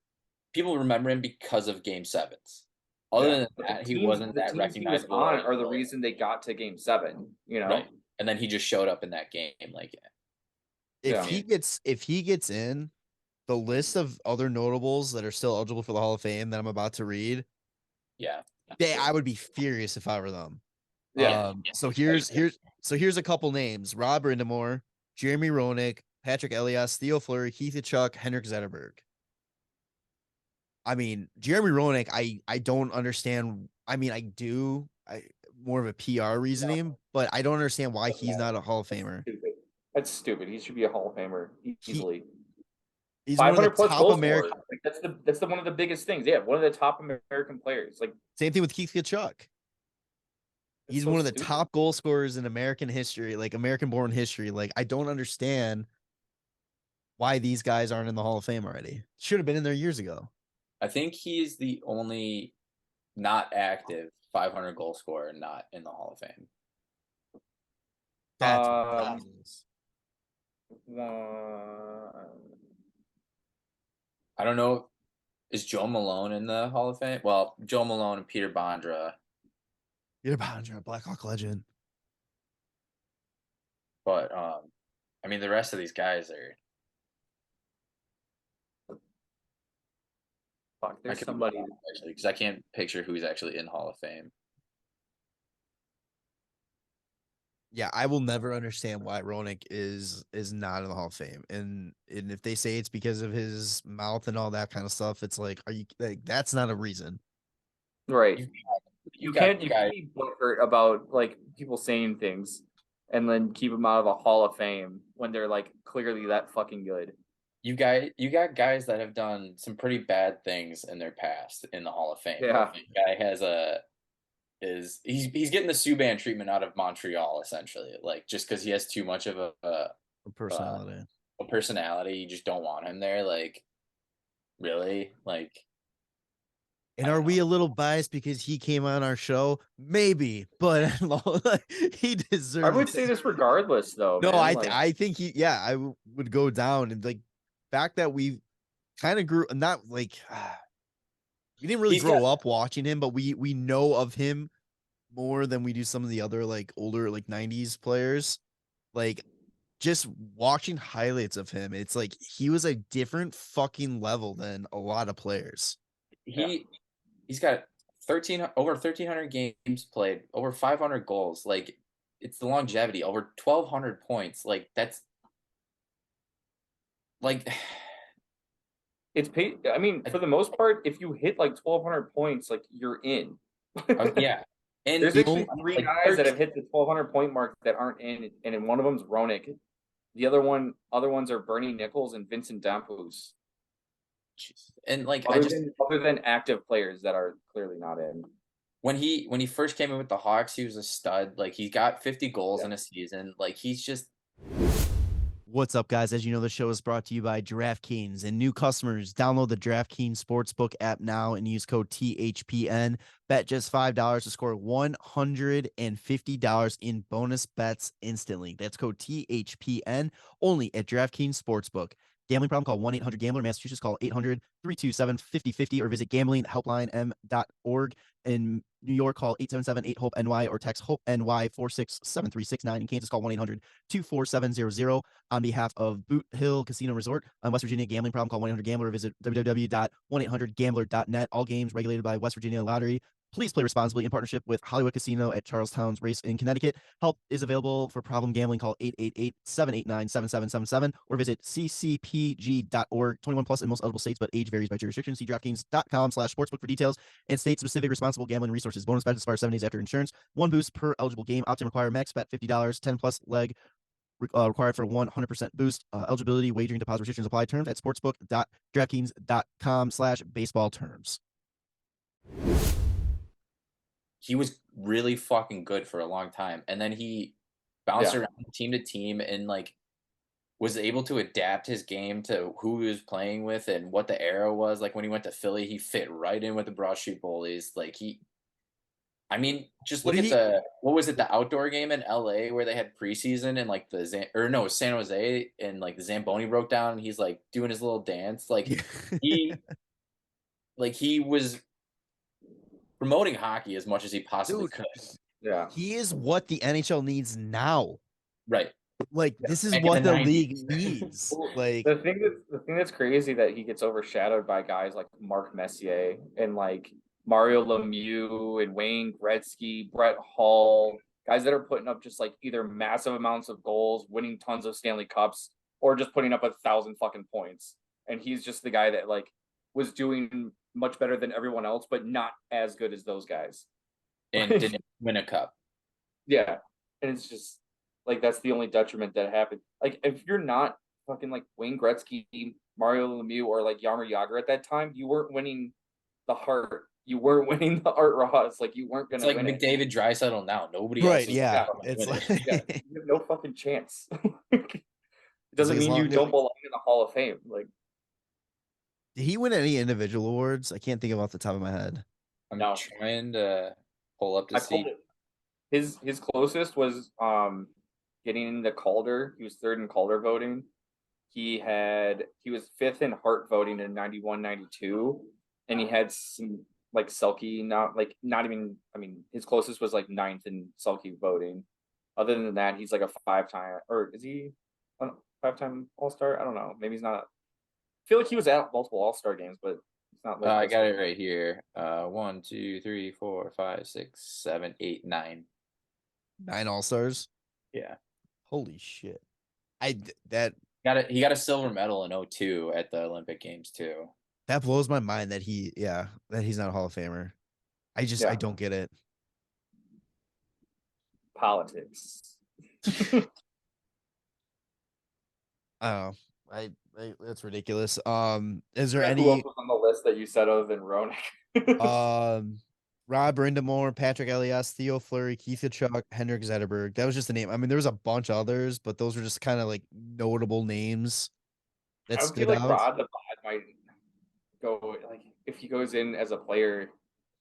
people remember him because of Game 7s. Other than that, he wasn't that recognizable. Are the reason they got to Game 7, you know? Right. And then he just showed up in that game. Like, if he gets in, the list of other notables that are still eligible for the Hall of Fame that I'm about to read, yeah, I would be furious if I were them. Yeah. So here's a couple names: Rob Brindamore, Jeremey Roenick, Patrick Elias, Theo Fleury, Keith Tkachuk, Henrik Zetterberg. I mean, Jeremey Roenick, I don't understand. I mean, I do. More of a PR reasoning, but I don't understand why he's not a Hall of Famer. That's stupid. He should be a Hall of Famer easily. He's 500 plus top American. Like, that's one of the biggest things. Yeah, one of the top American players. Like same thing with Keith Tkachuk. He's so one of the top goal scorers in American history, like American-born history. Like I don't understand why these guys aren't in the Hall of Fame already. Should have been in there years ago. I think he's the only not active 500 goal scorer not in the Hall of Fame. That's I don't know. Is Joe Malone in the Hall of Fame? Well, Joe Malone and Peter Bondra. Peter Bondra, Blackhawk legend. But I mean, the rest of these guys are. Fuck, there's somebody actually, because I can't picture who's actually in Hall of Fame. Yeah, I will never understand why Roenick is not in the Hall of Fame, and if they say it's because of his mouth and all that kind of stuff, it's like, are you like that's not a reason, right? You can't be butthurt about like people saying things, and then keep them out of a Hall of Fame when they're like clearly that fucking good. You got guys that have done some pretty bad things in their past in the Hall of Fame. Yeah, the guy has he's getting the Subban treatment out of Montreal essentially, like just because he has too much of a personality. You just don't want him there. Like, really, like. And are we a little biased because he came on our show? Maybe, but he deserves. I would say this regardless, though. No, man. I think I would go down, and like fact that we kind of grew, not like we didn't really grow up watching him, but we know of him more than we do some of the other like older like 90s players. Like just watching highlights of him, it's like he was a different fucking level than a lot of players. He's got over 1,300 games played, over 500 goals. Like, it's the longevity, over 1,200 points. Like, that's like it's paid. I mean, for the most part, if you hit like 1,200 points, like you're in. Yeah, and there's actually three guys that have hit the 1,200 point mark that aren't in, and one of them's Roenick. The other ones are Bernie Nichols and Vincent Damphousse. And like other than active players that are clearly not in. When he first came in with the Hawks, he was a stud. Like he got 50 goals in a season. Like he's just. What's up, guys? As you know, the show is brought to you by DraftKings, and new customers download the DraftKings Sportsbook app now and use code THPN. Bet just $5 to score $150 in bonus bets instantly. That's code THPN only at DraftKings Sportsbook. Gambling problem? Call 1-800-GAMBLER. Massachusetts, call 800-327-5050 or visit gamblinghelpline.org. In New York, call 877-8-HOPE-NY or text HOPE-NY 467-369. In Kansas, call 1-800-247-00. On behalf of Boot Hill Casino Resort, West Virginia, gambling problem? Call 1-800-GAMBLER or visit www.1800gambler.net. All games regulated by West Virginia Lottery. Please play responsibly in partnership with Hollywood Casino at Charlestown's Race in Connecticut. Help is available for problem gambling. Call 888-789-7777 or visit ccpg.org. 21 plus in most eligible states, but age varies by jurisdiction. See DraftKings.com/sportsbook for details and state-specific responsible gambling resources. Bonus bets expire 7 days after insurance. One boost per eligible game. Opt-in require max bet $50. 10 plus leg required for 100% boost. Eligibility, wagering, deposit restrictions apply. Terms at sportsbook.draftkings.com/baseball terms. He was really fucking good for a long time, and then he bounced around team to team, and like was able to adapt his game to who he was playing with and what the era was. Like when he went to Philly, he fit right in with the broadsheet bullies. Like just look at what was it, the outdoor game in LA where they had preseason and like San Jose, and like the Zamboni broke down and he's like doing his little dance. Like he was promoting hockey as much as he possibly could. Yeah. He is what the NHL needs now. Right. Like this is what the league needs. Like the thing that's crazy that he gets overshadowed by guys like Mark Messier and like Mario Lemieux and Wayne Gretzky, Brett Hull, guys that are putting up just like either massive amounts of goals, winning tons of Stanley Cups, or just putting up 1,000 fucking points. And he's just the guy that like was doing much better than everyone else, but not as good as those guys. And didn't win a cup. Yeah. And it's just like that's the only detriment that happened. Like if you're not fucking like Wayne Gretzky, Mario Lemieux, or like Jaromir Jagr at that time, you weren't winning the Hart. You weren't winning the Art Ross. Like you weren't gonna. It's like win McDavid Draisaitl now. Nobody right, else. Yeah. It's like yeah, you have no fucking chance. It doesn't mean you don't belong in the Hall of Fame. Like, did he win any individual awards? I can't think of off the top of my head. I'm trying to pull up to see. His closest was getting the Calder. He was third in Calder voting. He was fifth in Hart voting in 91, 92, and he had some like Selke, not even. I mean, his closest was like ninth in Selke voting. Other than that, he's like a five-time, or is he a five-time All-Star? I don't know. Maybe he's not. I feel like he was at multiple All-Star games, but it's not. I got it right here. 1, 2, 3, 4, 5, 6, 7, 8, 9. 9 All-Stars. Yeah. Holy shit! He got a silver medal in 2002 at the Olympic Games too. That blows my mind that he's not a Hall of Famer. I don't get it. Politics. I don't know. That's ridiculous. Is there Who else was on the list that you said other than Roenick? Rob Brindamore, Patrick Elias, Theo Fleury, Keith Kachuk, Henrik Zetterberg. That was just a name. I mean, there was a bunch of others, but those were just kind of like notable names that stood out. Rod the Bod might go, like, if he goes in as a player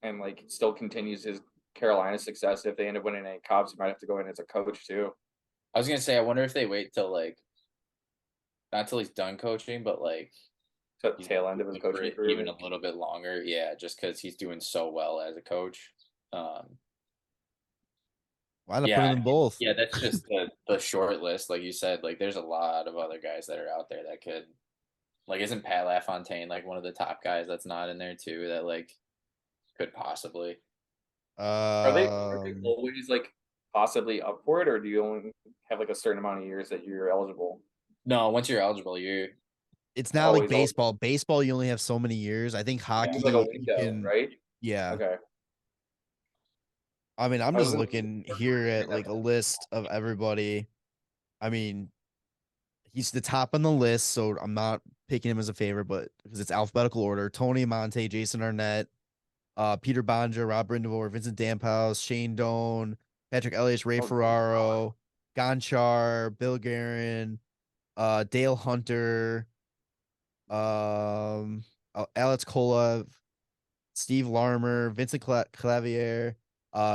and like still continues his Carolina success, if they end up winning 8 Cups, he might have to go in as a coach too. I was gonna say, I wonder if they wait till like, not till he's done coaching, but like to the tail end of his coaching career, even a little bit longer. Yeah, just because he's doing so well as a coach. Why not put them both? Yeah, that's just the short list, like you said. Like, there's a lot of other guys that are out there that could, like, isn't Pat LaFontaine like one of the top guys that's not in there too? That like could possibly. Are they always like possibly up for it, or do you only have like a certain amount of years that you're eligible? No, once you're eligible, It's not like baseball. Baseball, you only have so many years. I think hockey, like a window, right? Yeah. Okay. I mean, I'm just looking here at like a list of everybody. I mean, he's the top on the list, so I'm not picking him as a favorite, but because it's alphabetical order: Tony Monte, Jason Arnett, Peter Bonja, Rob Brindamore, Vincent Damphouse, Shane Doan, Patrick Elias, Ray Ferraro, Gonchar, Bill Guerin, Dale Hunter, Alex Kolev, Steve Larmer, Vincent Clavier,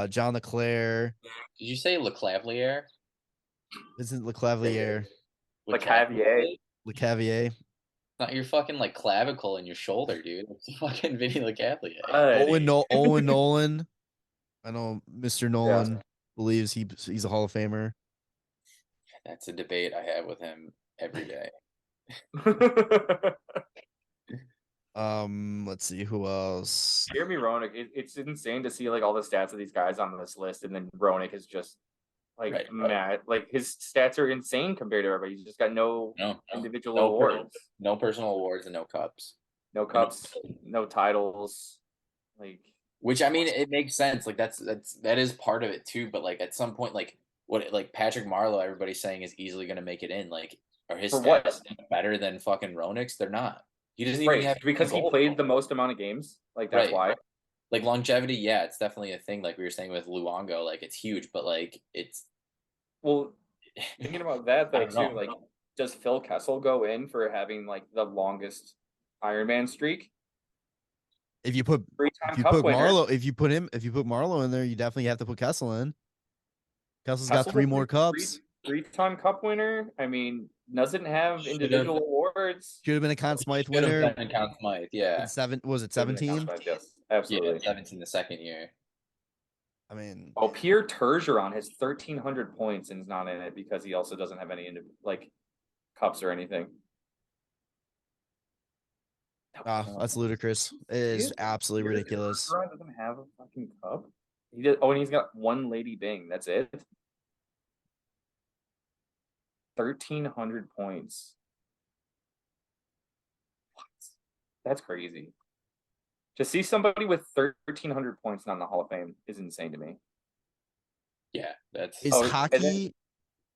John LeClaire. Did you say LeClavier? Vincent LeClavier. LeCavier. Not your fucking like clavicle in your shoulder, dude. It's fucking Vinny LeCavier. Owen Nolan. I know Mr. Nolan believes he's a Hall of Famer. That's a debate I have with him every day. Let's see who else. Jeremey Roenick. It's insane to see like all the stats of these guys on this list, and then Roenick is just like mad. Like his stats are insane compared to everybody. He's just got no individual awards, no personal awards, and no cups. No cups, no titles. Like, which I mean, it makes sense. Like that is part of it too. But like at some point, like Patrick Marleau, everybody's saying is easily going to make it in. Like, are his stats better than fucking Roenick's? They're not. He doesn't even have because he played the most amount of games. Like that's why. Like longevity, yeah, it's definitely a thing. Like we were saying with Luongo, like it's huge, but like it's thinking about that though too. Like does Phil Kessel go in for having like the longest Ironman streak? If you put Three-time Cup winner. if you put Marlowe in there, you definitely have to put Kessel in. Kessel's got Kessel's 3 more cups. Three-time Cup winner. I mean, doesn't have individual awards. Should have been a Conn Smythe Should have winner. been Conn Smythe, yeah. Was it Should have been a 17? Conn Smythe, yes, absolutely. Yeah, 17 the second year. I mean, Pierre Turgeon has 1,300 points and is not in it because he also doesn't have any like cups or anything. that's ludicrous. It is absolutely ridiculous. Turgeon doesn't have a fucking cup. He did. Oh, and he's got one Lady Bing. That's it. 1,300 points. What? That's crazy. To see somebody with 1,300 points not in the Hall of Fame is insane to me. Yeah, that's Is hockey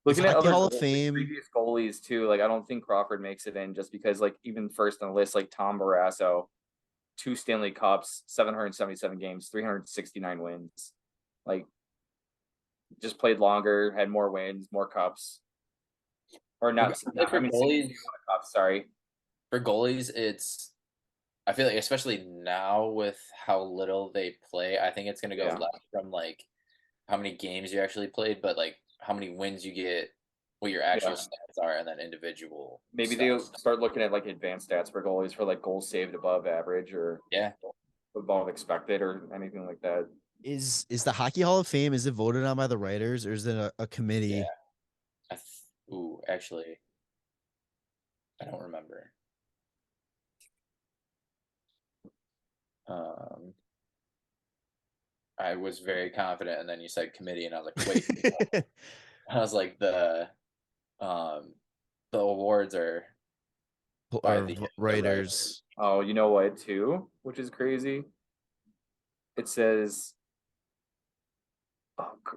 looking at other Hall of Fame previous goalies too. Like I don't think Crawford makes it in just because like even first on the list like Tom Barrasso, 2 Stanley Cups, 777 games, 369 wins. Like just played longer, had more wins, more cups. Or not, for goalies, cups, sorry. For goalies, I feel like especially now with how little they play, I think it's gonna go less from like how many games you actually played, but like how many wins you get, what your actual stats are, and then individual. Maybe they'll start looking at like advanced stats for goalies for like goals saved above average or above expected or anything like that. Is the Hockey Hall of Fame, is it voted on by the writers or is it a committee? Yeah. Actually, I don't remember. I was very confident, and then you said committee, and I was like, wait. I was like, the awards are by the writers. Oh, you know what, too? Which is crazy. It says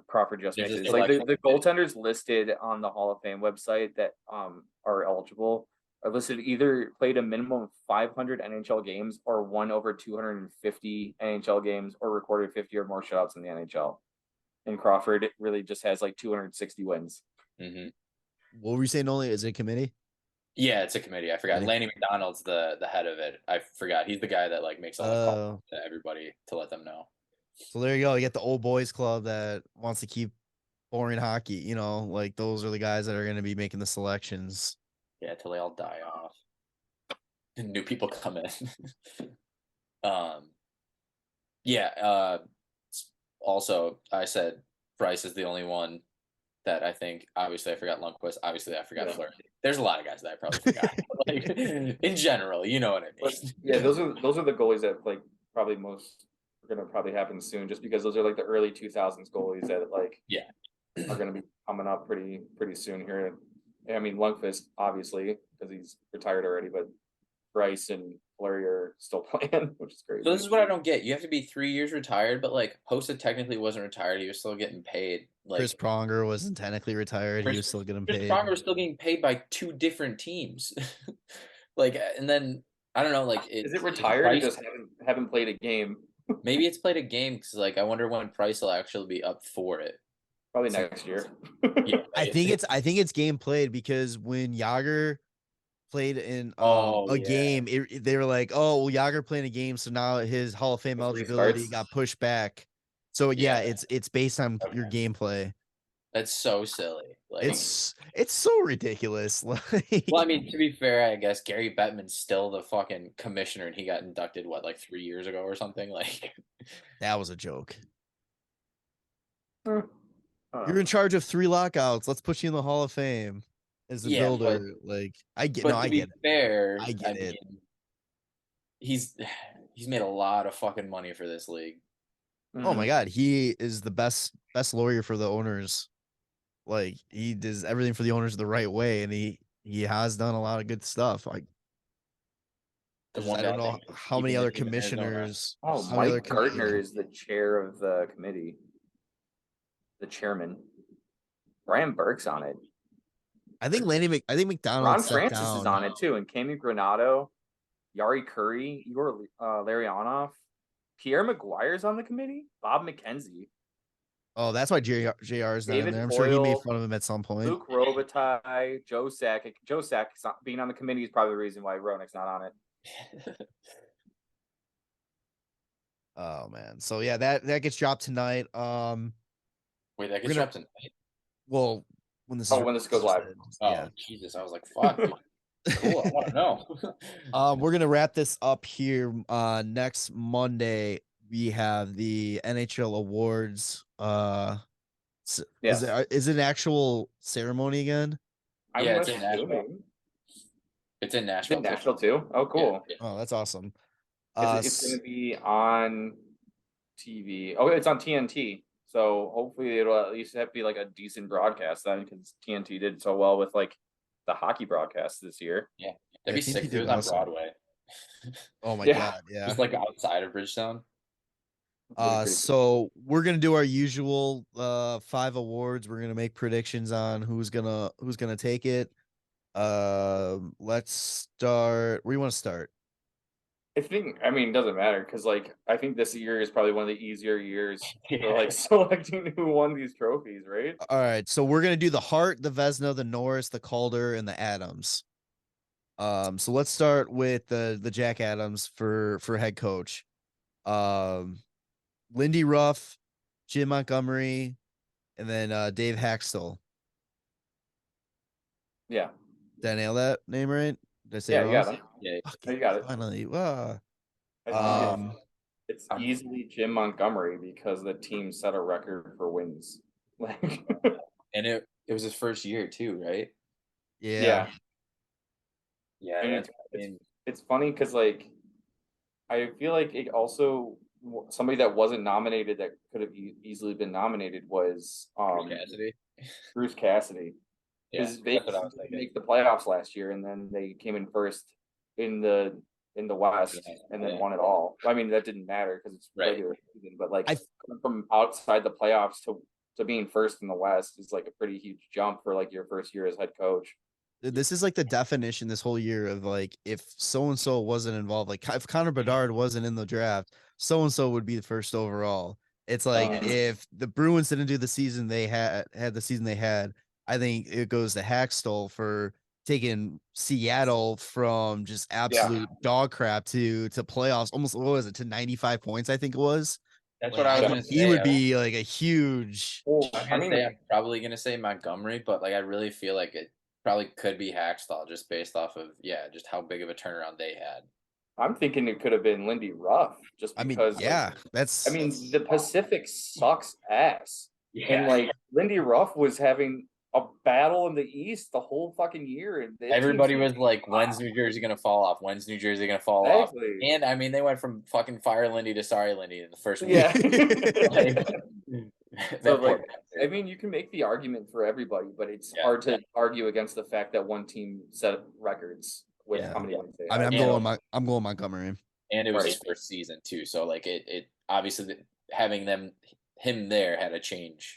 Crawford just mentioned it's like the goaltenders listed on the Hall of Fame website that are eligible are listed either played a minimum of 500 NHL games or won over 250 NHL games or recorded 50 or more shutouts in the NHL. And Crawford really just has like 260 wins. Mm-hmm. What were you saying, Nolly? Is it a committee? Yeah, it's a committee. I forgot. Lanny McDonald's the head of it. I forgot. He's the guy that like makes all the calls to everybody to let them know. So there you go. You get the old boys club that wants to keep boring hockey. You know, like those are the guys that are going to be making the selections. Yeah, till they all die off and new people come in. Also, I said Bryce is the only one that I think. Obviously, I forgot Lundqvist. Obviously, I forgot Fleury. There's a lot of guys that I probably forgot. Like in general, you know what I mean? Yeah, those are the goalies that like probably most are gonna probably happen soon, just because those are like the early 2000s goalies that like are gonna be coming up pretty soon here. I mean, Lundqvist obviously because he's retired already, but Bryce and Fleury are still playing, which is crazy. So this is what I don't get. You have to be 3 years retired, but like Hossa technically wasn't retired. He was still getting paid. Like Chris Pronger wasn't technically retired. He was still getting paid. Chris Pronger was still getting paid by 2 different teams. Like, and then I don't know. Like, is it retired? He just haven't played a game. Maybe it's played a game because, like, I wonder when Price will actually be up for it. Probably next year. Yeah, I think it's game played because when Jágr played in a game, they were like, "Oh, well, Jágr playing a game, so now his Hall of Fame eligibility got pushed back." So it's based on your gameplay. That's so silly. Like it's so ridiculous. Like, well, I mean, to be fair, I guess Gary Bettman's still the fucking commissioner, and he got inducted like 3 years ago or something. Like that was a joke. You're in charge of 3 lockouts. Let's put you in the Hall of Fame as a builder. Like I get. No, I get it. Fair, I get it. He's made a lot of fucking money for this league. Oh my god, he is the best lawyer for the owners. Like he does everything for the owners the right way, and he has done a lot of good stuff. Like I don't know how many other commissioners. Oh, Mike Gartner is the chair of the committee. The chairman. Brian Burke's on it. I think McDonald. Ron Francis is on it too, and Cammy Granato, Yari Curry, Igor Larionov, Pierre McGuire's on the committee. Bob McKenzie. Oh, that's why JR is not in David there. I'm sure he made Poile, fun of him at some point. Luke Robitaille, Joe Sakic. Joe Sakic's not being on the committee is probably the reason why Roenick's not on it. Oh man. So yeah, that gets dropped tonight. Wait, that gets dropped tonight? Well, when this when this goes live. Yeah. Oh, Jesus. I was like, fuck, dude. Cool. I want to know. We're gonna wrap this up here. Next Monday we have the NHL awards. Yes. Is it an actual ceremony again? Yeah, it's in Nashville. It's in Nashville. It's in Nashville too. Oh, cool. Yeah. Oh, that's awesome. It's going to be on TV. Oh, it's on TNT. So hopefully it'll at least have to be like a decent broadcast then, because TNT did so well with like the hockey broadcast this year. Yeah, that'd be sick. TNT It was on Broadway. Oh my Yeah. god, yeah. Just like outside of Bridgestone. So we're gonna do our usual 5 awards. We're gonna make predictions on who's gonna take it. Let's start. Where do you want to start? I mean, it doesn't matter because like I think this year is probably one of the easier years for like selecting who won these trophies, right? All right, so we're gonna do the Hart, the Vezina, the Norris, the Calder, and the Adams. So let's start with the Jack Adams for head coach. Lindy Ruff, Jim Montgomery, and then Dave Haxtell. Yeah. Did I nail that name right? Did I say Yeah, it you wrong? got it. Yeah. You got it. Finally. I think it's easily Jim Montgomery because the team set a record for wins. Like, And it was his first year too, right? Yeah. Yeah. And it's funny because like I feel like it also somebody that wasn't nominated that could have easily been nominated was Bruce Cassidy. Yeah, They didn't make the playoffs last year, and then they came in first in the West, and then won it all. I mean, that didn't matter because it's regular season, but like from outside the playoffs to being first in the West is like a pretty huge jump for like your first year as head coach. This is like the definition this whole year of like if so and so wasn't involved, like if Connor Bedard wasn't in the draft, so and so would be the first overall. It's like if the Bruins didn't do the season they had the season they had, I think it goes to Haxtell for taking Seattle from just absolute dog crap to playoffs. Almost, what was it, to 95 points? I think it was. That's like, what I was going to say. He would be like a huge. I'm probably going to say Montgomery, but like I really feel like it probably could be Haxtell just based off of just how big of a turnaround they had. I'm thinking it could have been Lindy Ruff just because. The Pacific sucks ass, and like Lindy Ruff was having a battle in the East the whole fucking year. And everybody was like, when's New Jersey going to fall off? When's New Jersey going to fall off? And I mean, they went from fucking fire Lindy to sorry Lindy in the first week. Yeah. I mean, you can make the argument for everybody, but it's hard to argue against the fact that one team set records with how many wins they had. I mean, I'm going Montgomery. And it was his first season too. So like it obviously having him there had a change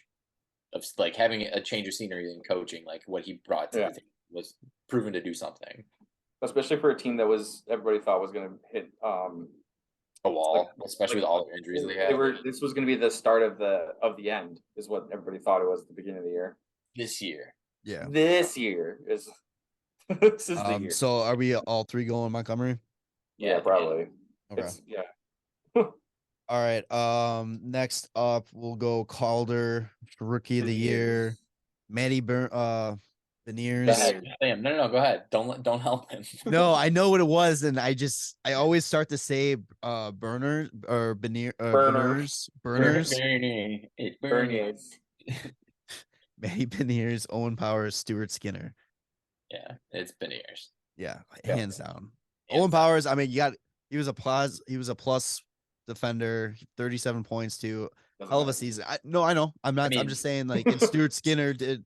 of like having a change of scenery in coaching, like what he brought to the team was proven to do something. Especially for a team that everybody thought was going to hit a wall, especially with all the injuries they had. This was going to be the start of the end, is what everybody thought it was at the beginning of the year. This year, this year is this is the year. So are we all three going Montgomery? Yeah, probably. Okay. All right. Next up, we'll go Calder, Rookie of the Year, Matty Beniers. No, go ahead. Don't help him. No, I know what it was, and I always start to say Berners or Berners. Matty Beniers, Owen Powers, Stuart Skinner. Yeah, it's Beniers. Yeah, hands down. Owen Powers, I mean, he was a plus defender, 37 points too. Hell of a season. I know. I'm just saying, like, and Stuart Skinner did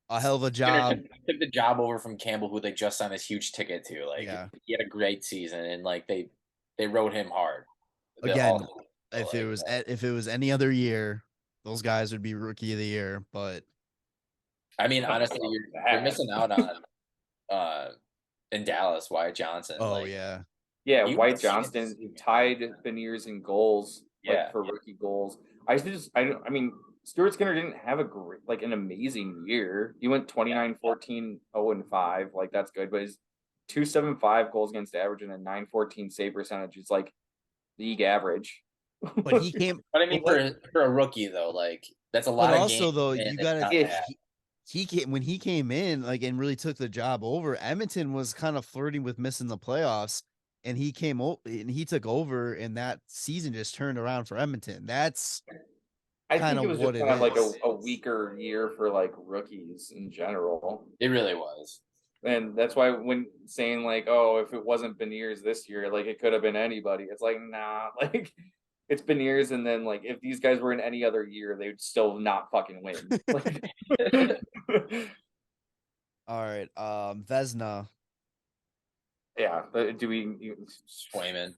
a hell of a job. Took the job over from Campbell, who they just signed this huge ticket to. Like, he had a great season, and like they rode him hard. Again, if it was any other year, those guys would be Rookie of the Year. But I mean, honestly, you're missing out on in Dallas, Wyatt Johnson. Oh Wyatt Johnson tied Beniers in goals for rookie goals. I mean, Stuart Skinner didn't have an amazing year. He went 29-14, 0-5. Like, that's good. But his 275 goals against average and a 914 save percentage is like league average. But he came. But I mean, for a rookie though, like that's a lot. But of also games, though, and you it's gotta. not bad. He came when he came in like and really took the job over. Edmonton was kind of flirting with missing the playoffs, and he came and he took over, and that season just turned around for Edmonton. That's I think it was what just it kind of like is. a weaker year for like rookies in general. It really was. And that's why when saying like, oh, if it wasn't Beniers this year, like it could have been anybody. It's like, nah, like it's Beniers, and then like if these guys were in any other year, they would still not fucking win. Like, All right, Vesna. yeah, do we? Swayman.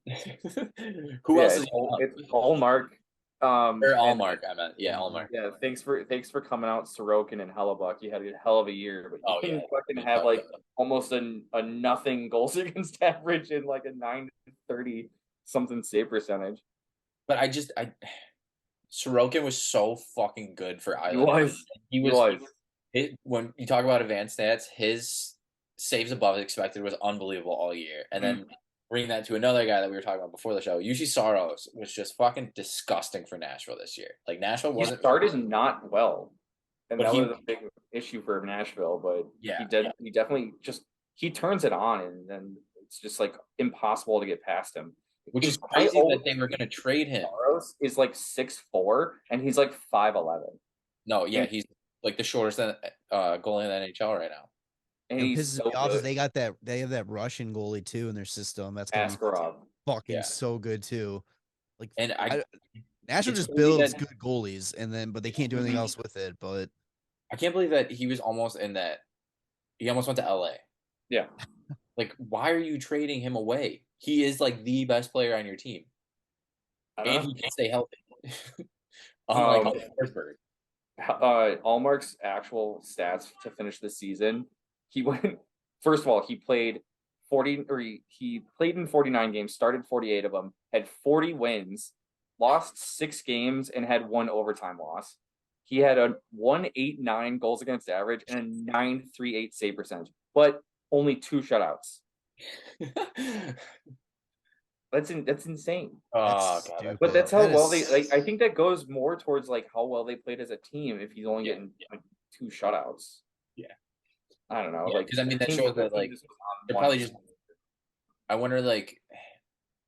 Who else is it's Hallmark. Or Allmark, I meant. Yeah, Allmark. Yeah, thanks for coming out, Sorokin and Hellebuck. You had a hell of a year, but you couldn't fucking have like almost a nothing goals against average and like a 930 something save percentage. But Sorokin was so fucking good for Islanders. He was. When you talk about advanced stats, his saves above expected was unbelievable all year. And then bring that to another guy that we were talking about before the show. Usually Saros was just fucking disgusting for Nashville this year. Like Nashville wasn't. He started not well, and that was a big issue for Nashville. But he definitely he turns it on, and then it's just like impossible to get past him. Which is crazy that they were going to trade him. Saros is like 6'4", and he's like 5'11". No, yeah, he's like the shortest goalie in the NHL right now. And he's so good. They have that Russian goalie too in their system. That's gonna be fucking so good too. Like, and Nashville just builds good goalies, but they can't do anything else with it. But I can't believe that he was almost in that. He almost went to LA. Yeah. Like, why are you trading him away? He is like the best player on your team, and he can stay healthy. Unlike Forsberg. Allmark's actual stats to finish the season. He went. First of all, he played 40, or he played in 49 games, started 48 of them, had 40 wins, lost 6 games, and had 1 overtime loss. He had a 1.89 goals against average and a 9.38 save percentage, but only 2 shutouts. That's insane. Oh, God. But that's how well they. Like, I think that goes more towards like how well they played as a team. If he's only getting like 2 shutouts. Yeah. I don't know. Yeah, because I mean that shows that like they're probably just. I wonder like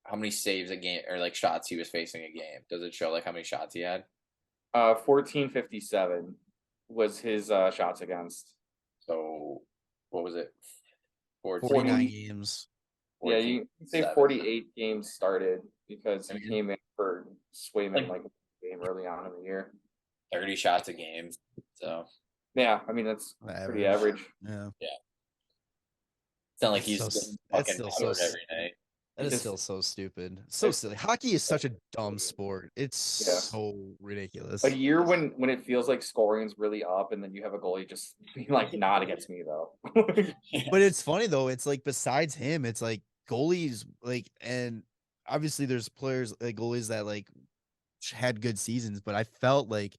how many saves a game or like shots he was facing a game. Does it show like how many shots he had? 1457 was his shots against. So what was it? 49 games. Yeah, you say 48 games started because he came in for Swayman like a game early on in the year. 30 shots a game. So yeah, I mean that's pretty average. Yeah. It's not like he's fucking powdered every night. That is still so stupid. So silly. Hockey is such a dumb sport. It's so ridiculous. A year when it feels like scoring's really up, and then you have a goalie just being like, not against me though. But it's funny though. It's like besides him, it's like goalies like, and obviously there's players like goalies that like had good seasons, but I felt like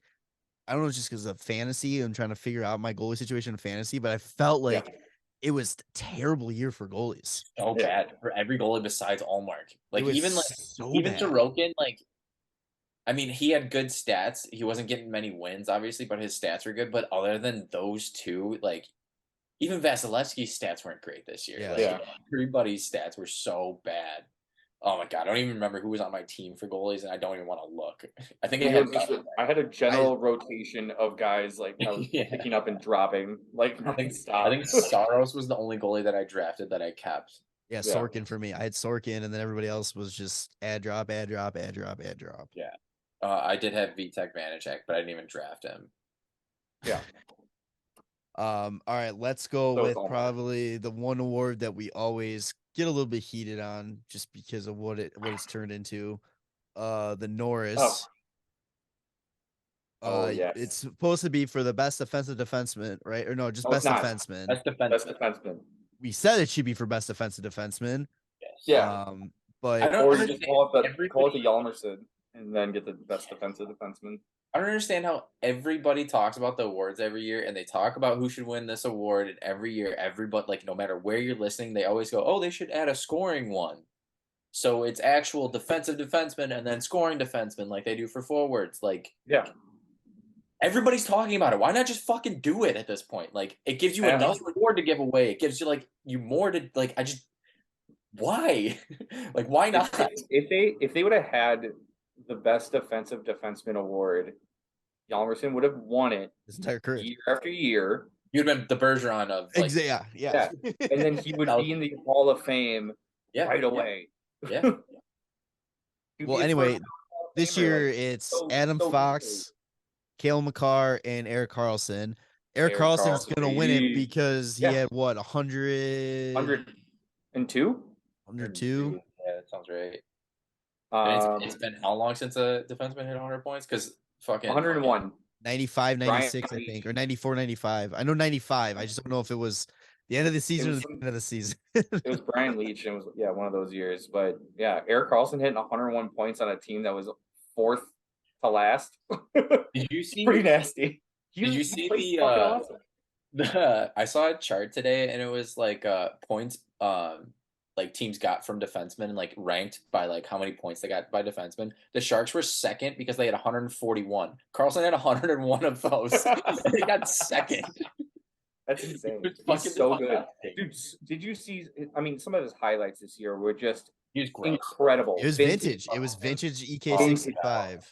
I don't know, just because of fantasy and trying to figure out my goalie situation in fantasy, but I felt like it was a terrible year for goalies. So bad for every goalie besides Allmark. Like even bad. Sorokin, like I mean, he had good stats. He wasn't getting many wins, obviously, but his stats were good. But other than those two, like even Vasilevsky's stats weren't great this year. Everybody's stats were so bad. Oh my god, I don't even remember who was on my team for goalies, and I don't even want to look. I think I had a general rotation of guys like I was picking up and dropping like I think Saros was the only goalie that I drafted that I kept. Yeah, Sorkin for me. I had Sorkin, and then everybody else was just add drop. Yeah, I did have Vitek Vanacek, but I didn't even draft him. Yeah. All right, let's go with probably the one award that we always get a little bit heated on just because of what it's turned into. The Norris. Yes. It's supposed to be for the best defensive defenseman, right? Or no, just best defenseman. Best defenseman. We said it should be for best defensive defenseman. Yes. Yeah. But or just call it the Hjalmarsson and then get the best defensive defenseman. I don't understand how everybody talks about the awards every year, and they talk about who should win this award, and every year, everybody, like, no matter where you're listening, they always go, "Oh, they should add a scoring one." So it's actual defensive defenseman and then scoring defenseman, like they do for forwards. Like, Yeah. everybody's talking about it. Why not just fucking do it at this point? Like, it gives you another award to give away. It gives you like you more to like. Why? Like, why not? If they would have had the best defensive defenseman award, Hjalmarsson would have won it His entire career. year after year. You'd have been the Bergeron of like, Yeah. And then he would be in the Hall of Fame right away. Yeah. Well, anyway, this year it's Adam Fox, Cale Makar, and Erik Karlsson. Erik Karlsson's going to win it because he had what, 100? 102? 102? Yeah, that sounds right. It's been how long since a defenseman hit 100 points? Because fucking 101. 95, 96, I think, or 94, 95. I know 95. I just don't know if it was the end of the season or the end of the season. It was Brian Leach, and it was one of those years. But yeah, Erik Karlsson hitting 101 points on a team that was fourth to last. Did you see? Pretty nasty. Did you see I saw a chart today, and it was like points like teams got from defensemen and like ranked by like how many points they got by defensemen. The Sharks were second because they had 141. Karlsson had 101 of those. They got second. That's insane. He's so good. Dude, did you see? I mean, some of his highlights this year were just incredible. It was vintage. It was vintage EK65.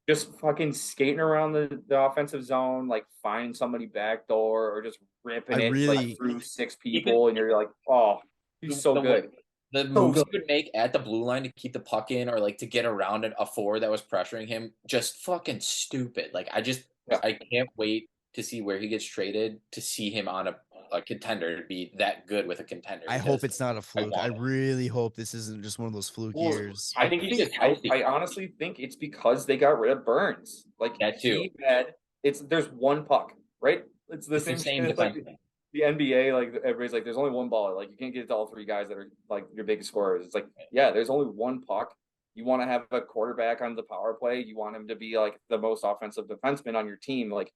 Just fucking skating around the offensive zone, like finding somebody backdoor or just ripping like through six people, and you're like, oh, he's so good. The moves he would make at the blue line to keep the puck in or like to get around a forward that was pressuring him, just fucking stupid. Like, I can't wait to see where he gets traded to see him on a contender to be that good with a contender. I hope it's not a fluke. I really hope this isn't just one of those fluke years. I think I honestly think it's because they got rid of Burns. Like that too. There's one puck, right? It's the same like the NBA. Like everybody's like, there's only one ball. Like you can't get it to all three guys that are like your big scorers. It's like, yeah, there's only one puck. You want to have a quarterback on the power play. You want him to be like the most offensive defenseman on your team. Like,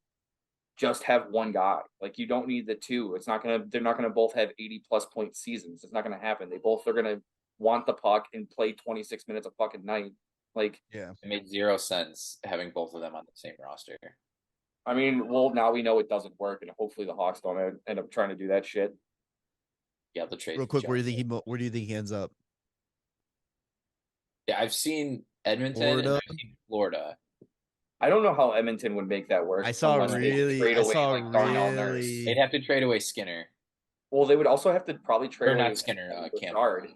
just have one guy. Like, you don't need the two. They're not gonna both have 80+ point seasons. It's not gonna happen. They both are gonna want the puck and play 26 minutes a fucking night. Like, yeah, it made zero sense having both of them on the same roster. I mean, well, now we know it doesn't work, and hopefully the Hawks don't end up trying to do that shit. Yeah, the trade. Real quick, where do you think he ends up? Yeah, I've seen Edmonton and I've seen Florida. I don't know how Edmonton would make that work. They'd have to trade away Skinner. Well, they would also have to probably trade away Skinner. Bedard.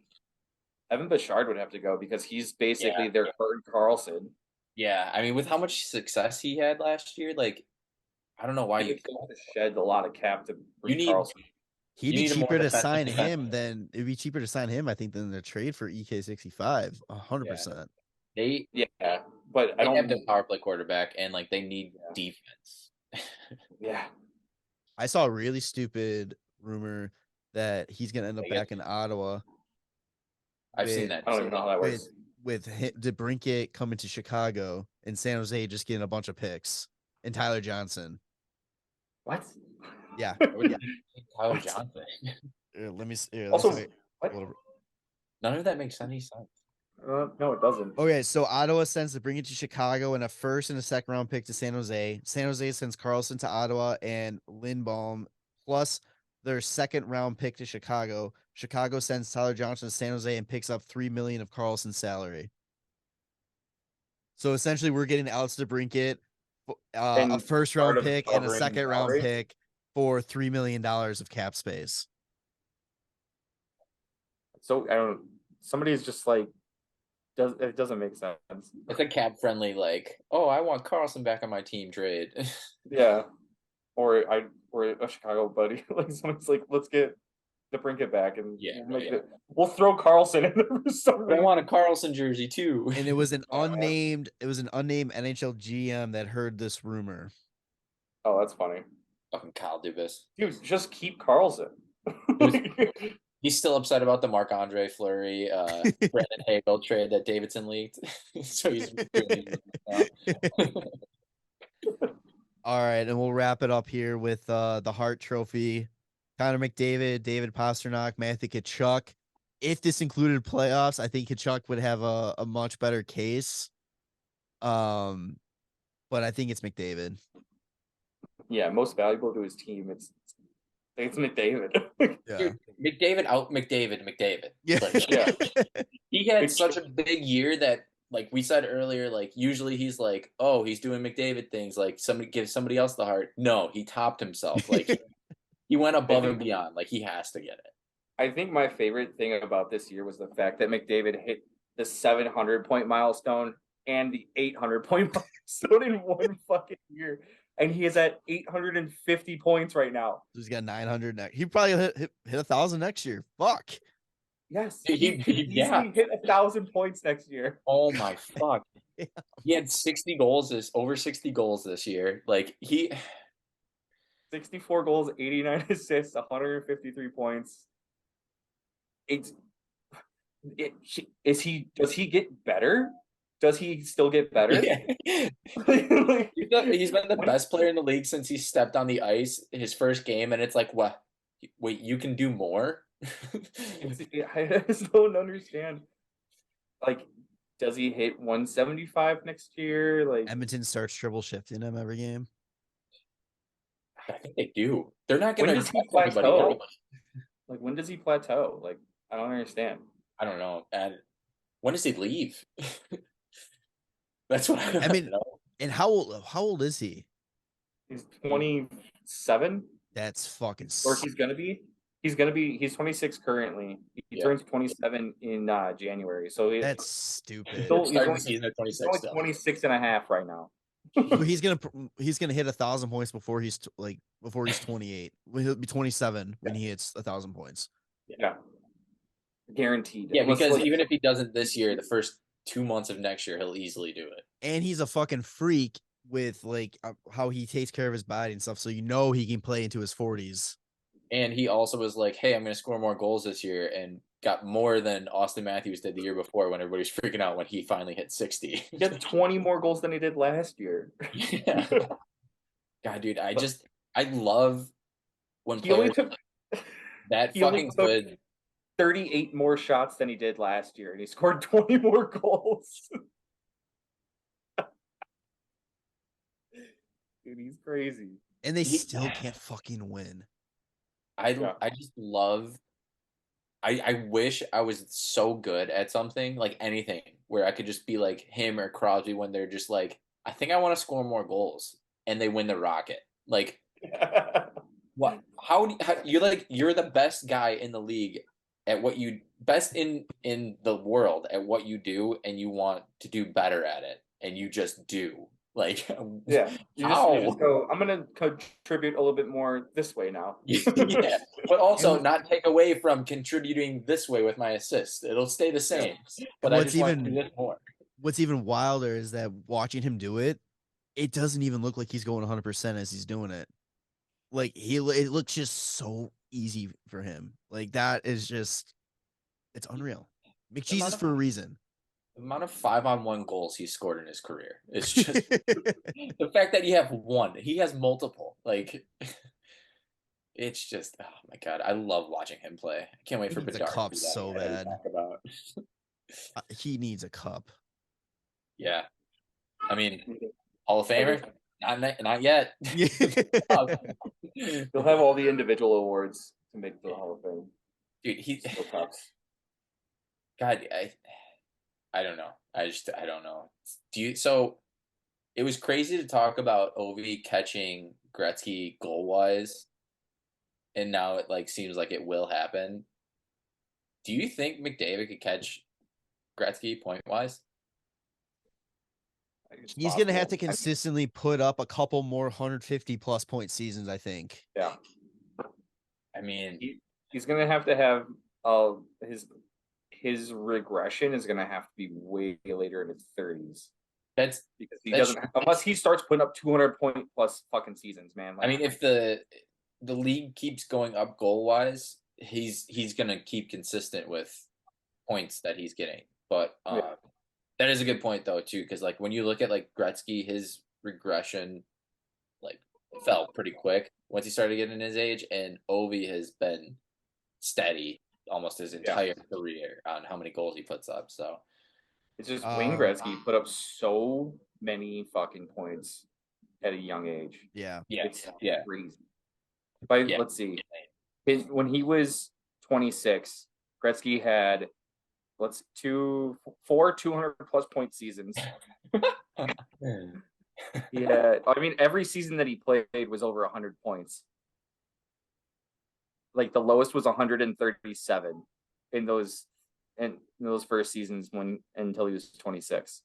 Evan Bouchard would have to go because he's basically their current Karlsson. Yeah, I mean, with how much success he had last year, like, I don't know why you shed a lot of cap to bring Karlsson. He'd be cheaper to sign him than it'd be cheaper to sign him, I think, than the trade for EK65. 100%. But I don't have the power play quarterback, and like they need defense. Yeah, I saw a really stupid rumor that he's gonna end up back in Ottawa. I've seen that. I don't even know how that works. With DeBrincat coming to Chicago and San Jose just getting a bunch of picks and Tyler Johnson. What? Yeah. Tyler Johnson. Let me see. Also, none of that makes any sense. No, it doesn't. Okay, so Ottawa sends DeBrincat to Chicago and a first and a second round pick to San Jose. San Jose sends Karlsson to Ottawa and Lindbaum plus their second round pick to Chicago. Chicago sends Tyler Johnson to San Jose and picks up $3 million of Karlsson's salary. So essentially, we're getting Alex DeBrincat, a first round pick and a second round pick for $3 million of cap space. So I don't. Somebody's just like. It doesn't make sense. It's a cap friendly, like, oh, I want Karlsson back on my team trade. Yeah, or a Chicago buddy. Like someone's like, let's get DeBrincat back and we'll throw Karlsson in there for something. I want a Karlsson jersey too. And it was an unnamed NHL GM that heard this rumor. Oh, that's funny. Fucking Kyle Dubas. Dude, just keep Karlsson. He's still upset about the Marc-Andre Fleury, Brandon Hagel trade that Davidson leaked. So he's All right, and we'll wrap it up here with the Hart Trophy. Connor McDavid, David Pastrnak, Matthew Tkachuk. If this included playoffs, I think Tkachuk would have a much better case. But I think it's McDavid. Yeah, most valuable to his team. It's McDavid. Yeah. Dude, McDavid. Yeah. Like, Yeah. he had It's such a big year that, like we said earlier, like usually he's like, oh, he's doing McDavid things. Like somebody gives somebody else the Hart. No, he topped himself. Like he went above and beyond. Like he has to get it. I think my favorite thing about this year was the fact that McDavid hit the 700-point milestone and the 800-point milestone in one fucking year. And he is at 850 points right now. He's got 900 next. He probably hit 1,000 next year. Fuck. Yes, He easily hit 1,000 points next year. Oh my fuck. Yeah. He had over 60 goals this year. Like 64 goals, 89 assists, 153 points. Does he get better? Does he still get better? Yeah. He's been the best player in the league since he stepped on the ice his first game, and it's like, what? Wait, you can do more? I just don't understand. Like, does he hit 175 next year? Like, Edmonton starts triple shifting him every game. I think they do. They're not going when to does he anybody. plateau? Like, when does he plateau? Like, I don't understand. I don't know. And when does he leave? That's what I mean, know. And how old is he? He's 27. That's fucking. Or he's gonna be. He's 26 currently. He turns 27 in January. So that's stupid. He's Starting only the season at 26. He's only 26 and a half right now. He's gonna hit 1,000 points before he's 28. He'll be 27 when he hits 1,000 points. Yeah, guaranteed. Yeah, because even if he doesn't this year, the first 2 months of next year, he'll easily do it. And he's a fucking freak with like how he takes care of his body and stuff. So he can play into his 40s. And he also was like, hey, I'm going to score more goals this year, and got more than Austin Matthews did the year before when everybody was freaking out when he finally hit 60. He had 20 more goals than he did last year. Yeah. God, dude, I love when he only players took that fucking good. 38 more shots than he did last year, and he scored 20 more goals. Dude, he's crazy. And they still can't fucking win. I just love. I wish I was so good at something, like anything, where I could just be like him or Crosby when they're just like, I think I want to score more goals, and they win the Rocket. Like, what? How you're the best guy in the league at what you best in the world at what you do, and you want to do better at it, and you just do. Like, yeah, you how? just go, I'm gonna contribute a little bit more this way now. Yeah, but also not take away from contributing this way with my assist. It'll stay the same. But I just want to do this more. What's even wilder is that watching him do it, it doesn't even look like he's going 100% as he's doing it. Like it looks just so easy for him. Like that is just, it's unreal. McJesus for a reason. The amount of 5-on-1 goals he scored in his career is just the fact that you have one. He has multiple. Like, it's just, oh my god, I love watching him play. I can't wait for Bedard. A cup so bad. He needs a cup. Yeah, I mean, Hall of Famer, not yet. He'll have all the individual awards to make the Hall of Fame. Dude, God, I don't know. I don't know. So it was crazy to talk about Ovi catching Gretzky goal-wise, and now it like seems like it will happen. Do you think McDavid could catch Gretzky point-wise? He's going to have to consistently put up a couple more 150-plus point seasons, I think. Yeah. I mean, he's going to have his regression is going to have to be way later in his 30s. That's because he doesn't unless he starts putting up 200-point plus fucking seasons, man. Like, I mean, if the league keeps going up goal wise, he's going to keep consistent with points that he's getting. But that is a good point though too, because like when you look at like Gretzky, his regression fell pretty quick once he started getting his age, and Ovi has been steady almost his entire career on how many goals he puts up. So it's just Wayne Gretzky put up so many fucking points at a young age. Yeah. It's crazy. But let's see. When he was 26, Gretzky had 4 200+ point seasons. Yeah, I mean every season that he played was over 100 points. Like the lowest was 137 in those first seasons until he was 26.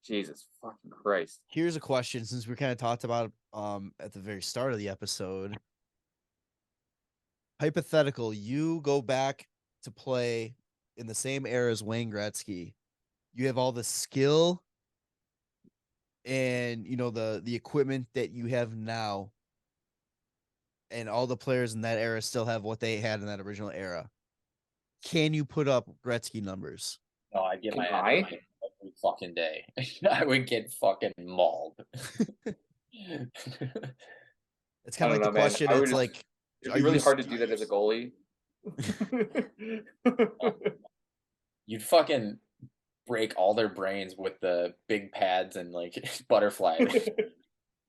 Jesus fucking Christ. Here's a question, since we kind of talked about at the very start of the episode. Hypothetical, you go back to play in the same era as Wayne Gretzky. You have all the skill and the equipment that you have now, and all the players in that era still have what they had in that original era. Can you put up Gretzky numbers? No, I'd get my ass every fucking day. I would get fucking mauled. It's kind of like the question. It's like, it'd be really hard to do that as a goalie. You You'd fucking break all their brains with the big pads and like butterfly.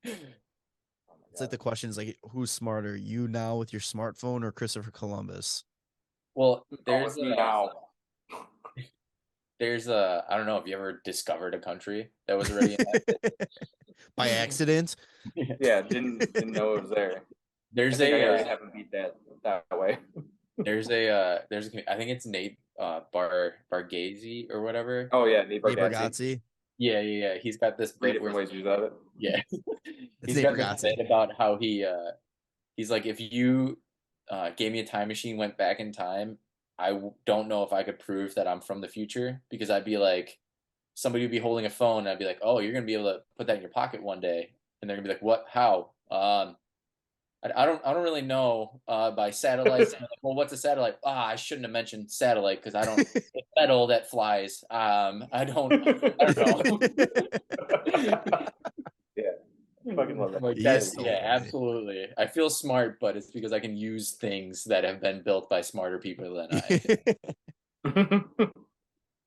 It's like the question is like, who's smarter, you now with your smartphone or Christopher Columbus? Well, there's I don't know, have you ever discovered a country that was already by accident? Yeah, didn't know it was there. I haven't beat that way. There's I think it's Nate Bargatze or whatever. Oh yeah, Nate Bargatze. Yeah. He's got this three different ways to use it. Yeah. He's got this bit about how he's like, if you gave me a time machine, went back in time, I don't know if I could prove that I'm from the future, because I'd be like, somebody would be holding a phone and I'd be like, oh, you're gonna be able to put that in your pocket one day, and they're gonna be like, what? How? I don't really know by satellites. Like, well, what's a satellite? I shouldn't have mentioned satellite because I don't it's metal that flies. I don't know. Yeah, fucking love that. Like Yes, absolutely. I feel smart, but it's because I can use things that have been built by smarter people than I.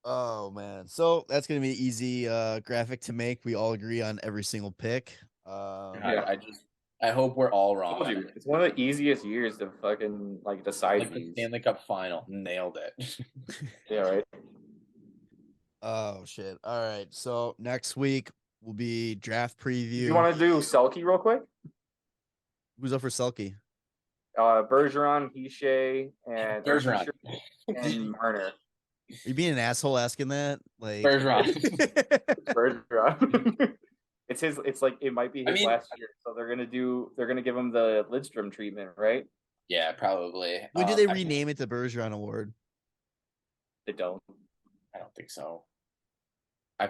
Oh man, so that's gonna be an easy graphic to make. We all agree on every single pick. I hope we're all wrong. It's one of the easiest years to fucking decide like these. The Stanley Cup final, nailed it. Yeah, right. Oh shit! All right, so next week will be draft preview. You want to do Selke real quick? Who's up for Selke? Bergeron, Hischier, and Bergeron and Marner. Are you being an asshole asking that? Like Bergeron. Bergeron. It's like it might be his last year, so they're gonna give him the Lidstrom treatment, right? Yeah, probably. When do they rename it the Bergeron Award? They don't. I don't think so. No,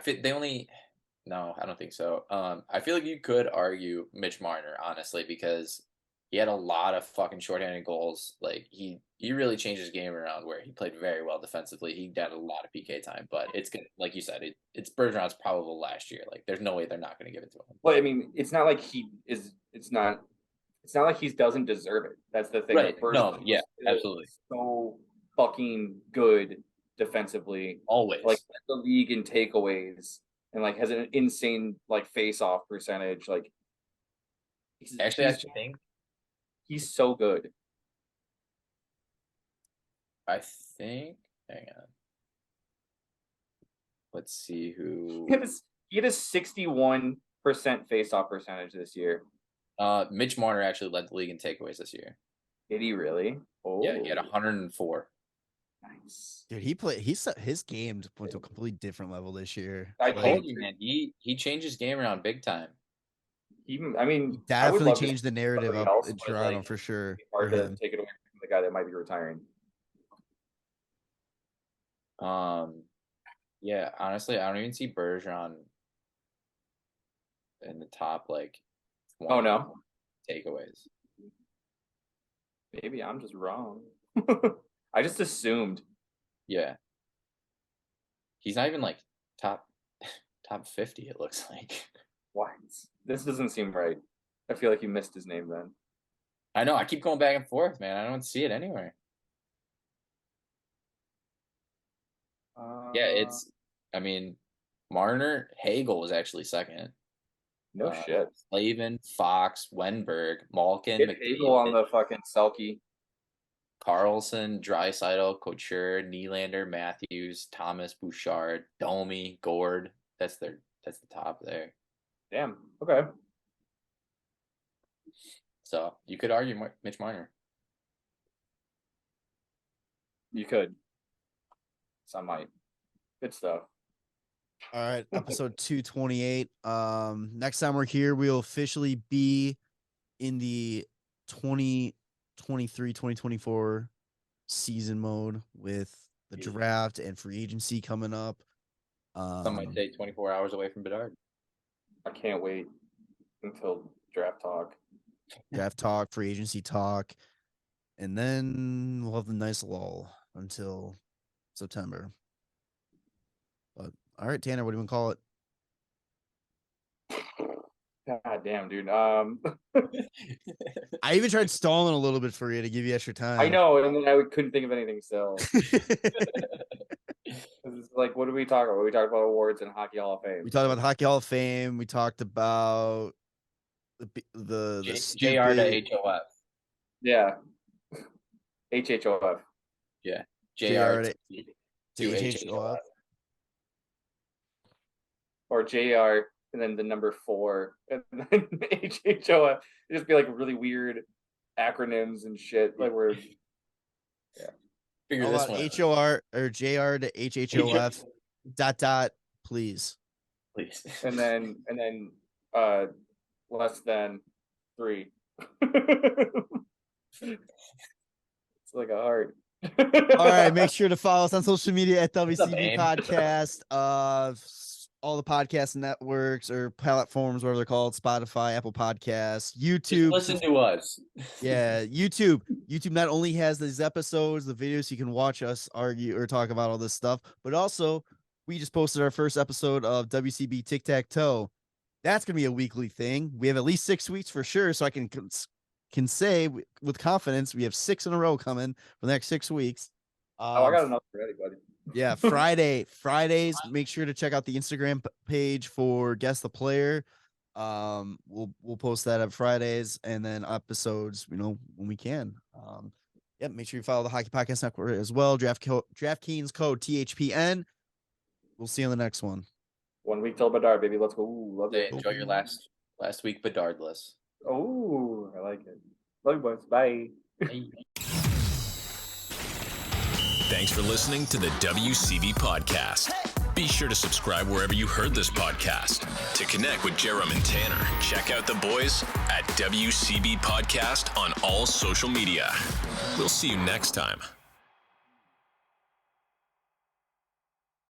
I don't think so. I feel like you could argue Mitch Marner, honestly, because he had a lot of fucking shorthanded goals. Like he really changed his game around where he played very well defensively. He got a lot of PK time, but it's good. Like you said, it's Bergeron's probable last year. Like there's no way they're not going to give it to him. Well, I mean, it's not like it's not like he doesn't deserve it. That's the thing. Right. No, yeah, absolutely. So fucking good defensively. Always. Like the league in takeaways and has an insane face-off percentage. I think he's so good. I think. Hang on. Let's see who. He had a 61% face-off percentage this year. Mitch Marner actually led the league in takeaways this year. Did he really? Oh. Yeah, he had 104. Nice, dude. His game went to a completely different level this year. I told you, man. He changed his game around big time. He definitely changed the narrative up in Toronto for sure. Hard to take it away from the guy that might be retiring. Yeah, honestly, I don't even see Bergeron in the top takeaways. Maybe I'm just wrong. I just assumed. Yeah. He's not even top 50, it looks like. What? This doesn't seem right. I feel like you missed his name then. I know. I keep going back and forth, man. I don't see it anywhere. Yeah, it's. I mean, Marner, Hagel was actually second. No shit. Slavin, Fox, Wenberg, Malkin, Get Hagel on the fucking Selkie. Carlson, Draisaitl, Couture, Nylander, Matthews, Thomas, Bouchard, Domi, Gord. That's the top there. Damn. Okay. So you could argue Mitch Marner. You could. Some might. Good stuff. All right, episode 228. Next time we're here, we'll officially be in the 2023-2024 season mode with the draft and free agency coming up. Some might say 24 hours away from Bedard. I can't wait until draft talk. Draft talk, free agency talk, and then we'll have a nice lull until September. But all right, Tanner, what do you want to call it? God damn, dude. I even tried stalling a little bit for you to give you extra time. I know, and then I couldn't think of anything still. It's like, what do we talk about? We talked about awards and Hockey Hall of Fame. We talked about the Hockey Hall of Fame. We talked about the JR to HOF. Yeah. HHOF. Yeah. JR to HHOF. Or JR and then the number 4 and then HHOF. It'd just be like really weird acronyms and shit. Like we're Figure this one HOR or JR to HHOF please. And then less than 3. It's like a heart. All right, make sure to follow us on social media at WCB Podcast. All the podcast networks or platforms, whatever they're called, Spotify, Apple Podcasts, YouTube. Just listen to us. Yeah, YouTube. YouTube not only has these episodes, the videos, you can watch us argue or talk about all this stuff, but also we just posted our first episode of WCB Tic Tac Toe. That's going to be a weekly thing. We have at least 6 weeks for sure, so I can say with confidence we have 6 in a row coming for the next 6 weeks. I got enough already, buddy. Yeah, Fridays. Make sure to check out the Instagram page for Guess the Player. We'll post that up Fridays, and then episodes, when we can. Make sure you follow the Hockey Podcast Network as well. DraftKings code THPN. We'll see you on the next one. 1 week till Bedard, baby. Let's go. Ooh, love it. Enjoy your last week Bedardless. Oh, I like it. Love you, boys. Bye. Thanks for listening to the WCB Podcast. Be sure to subscribe wherever you heard this podcast. To connect with Jarom and Tanner, check out the boys at WCB Podcast on all social media. We'll see you next time.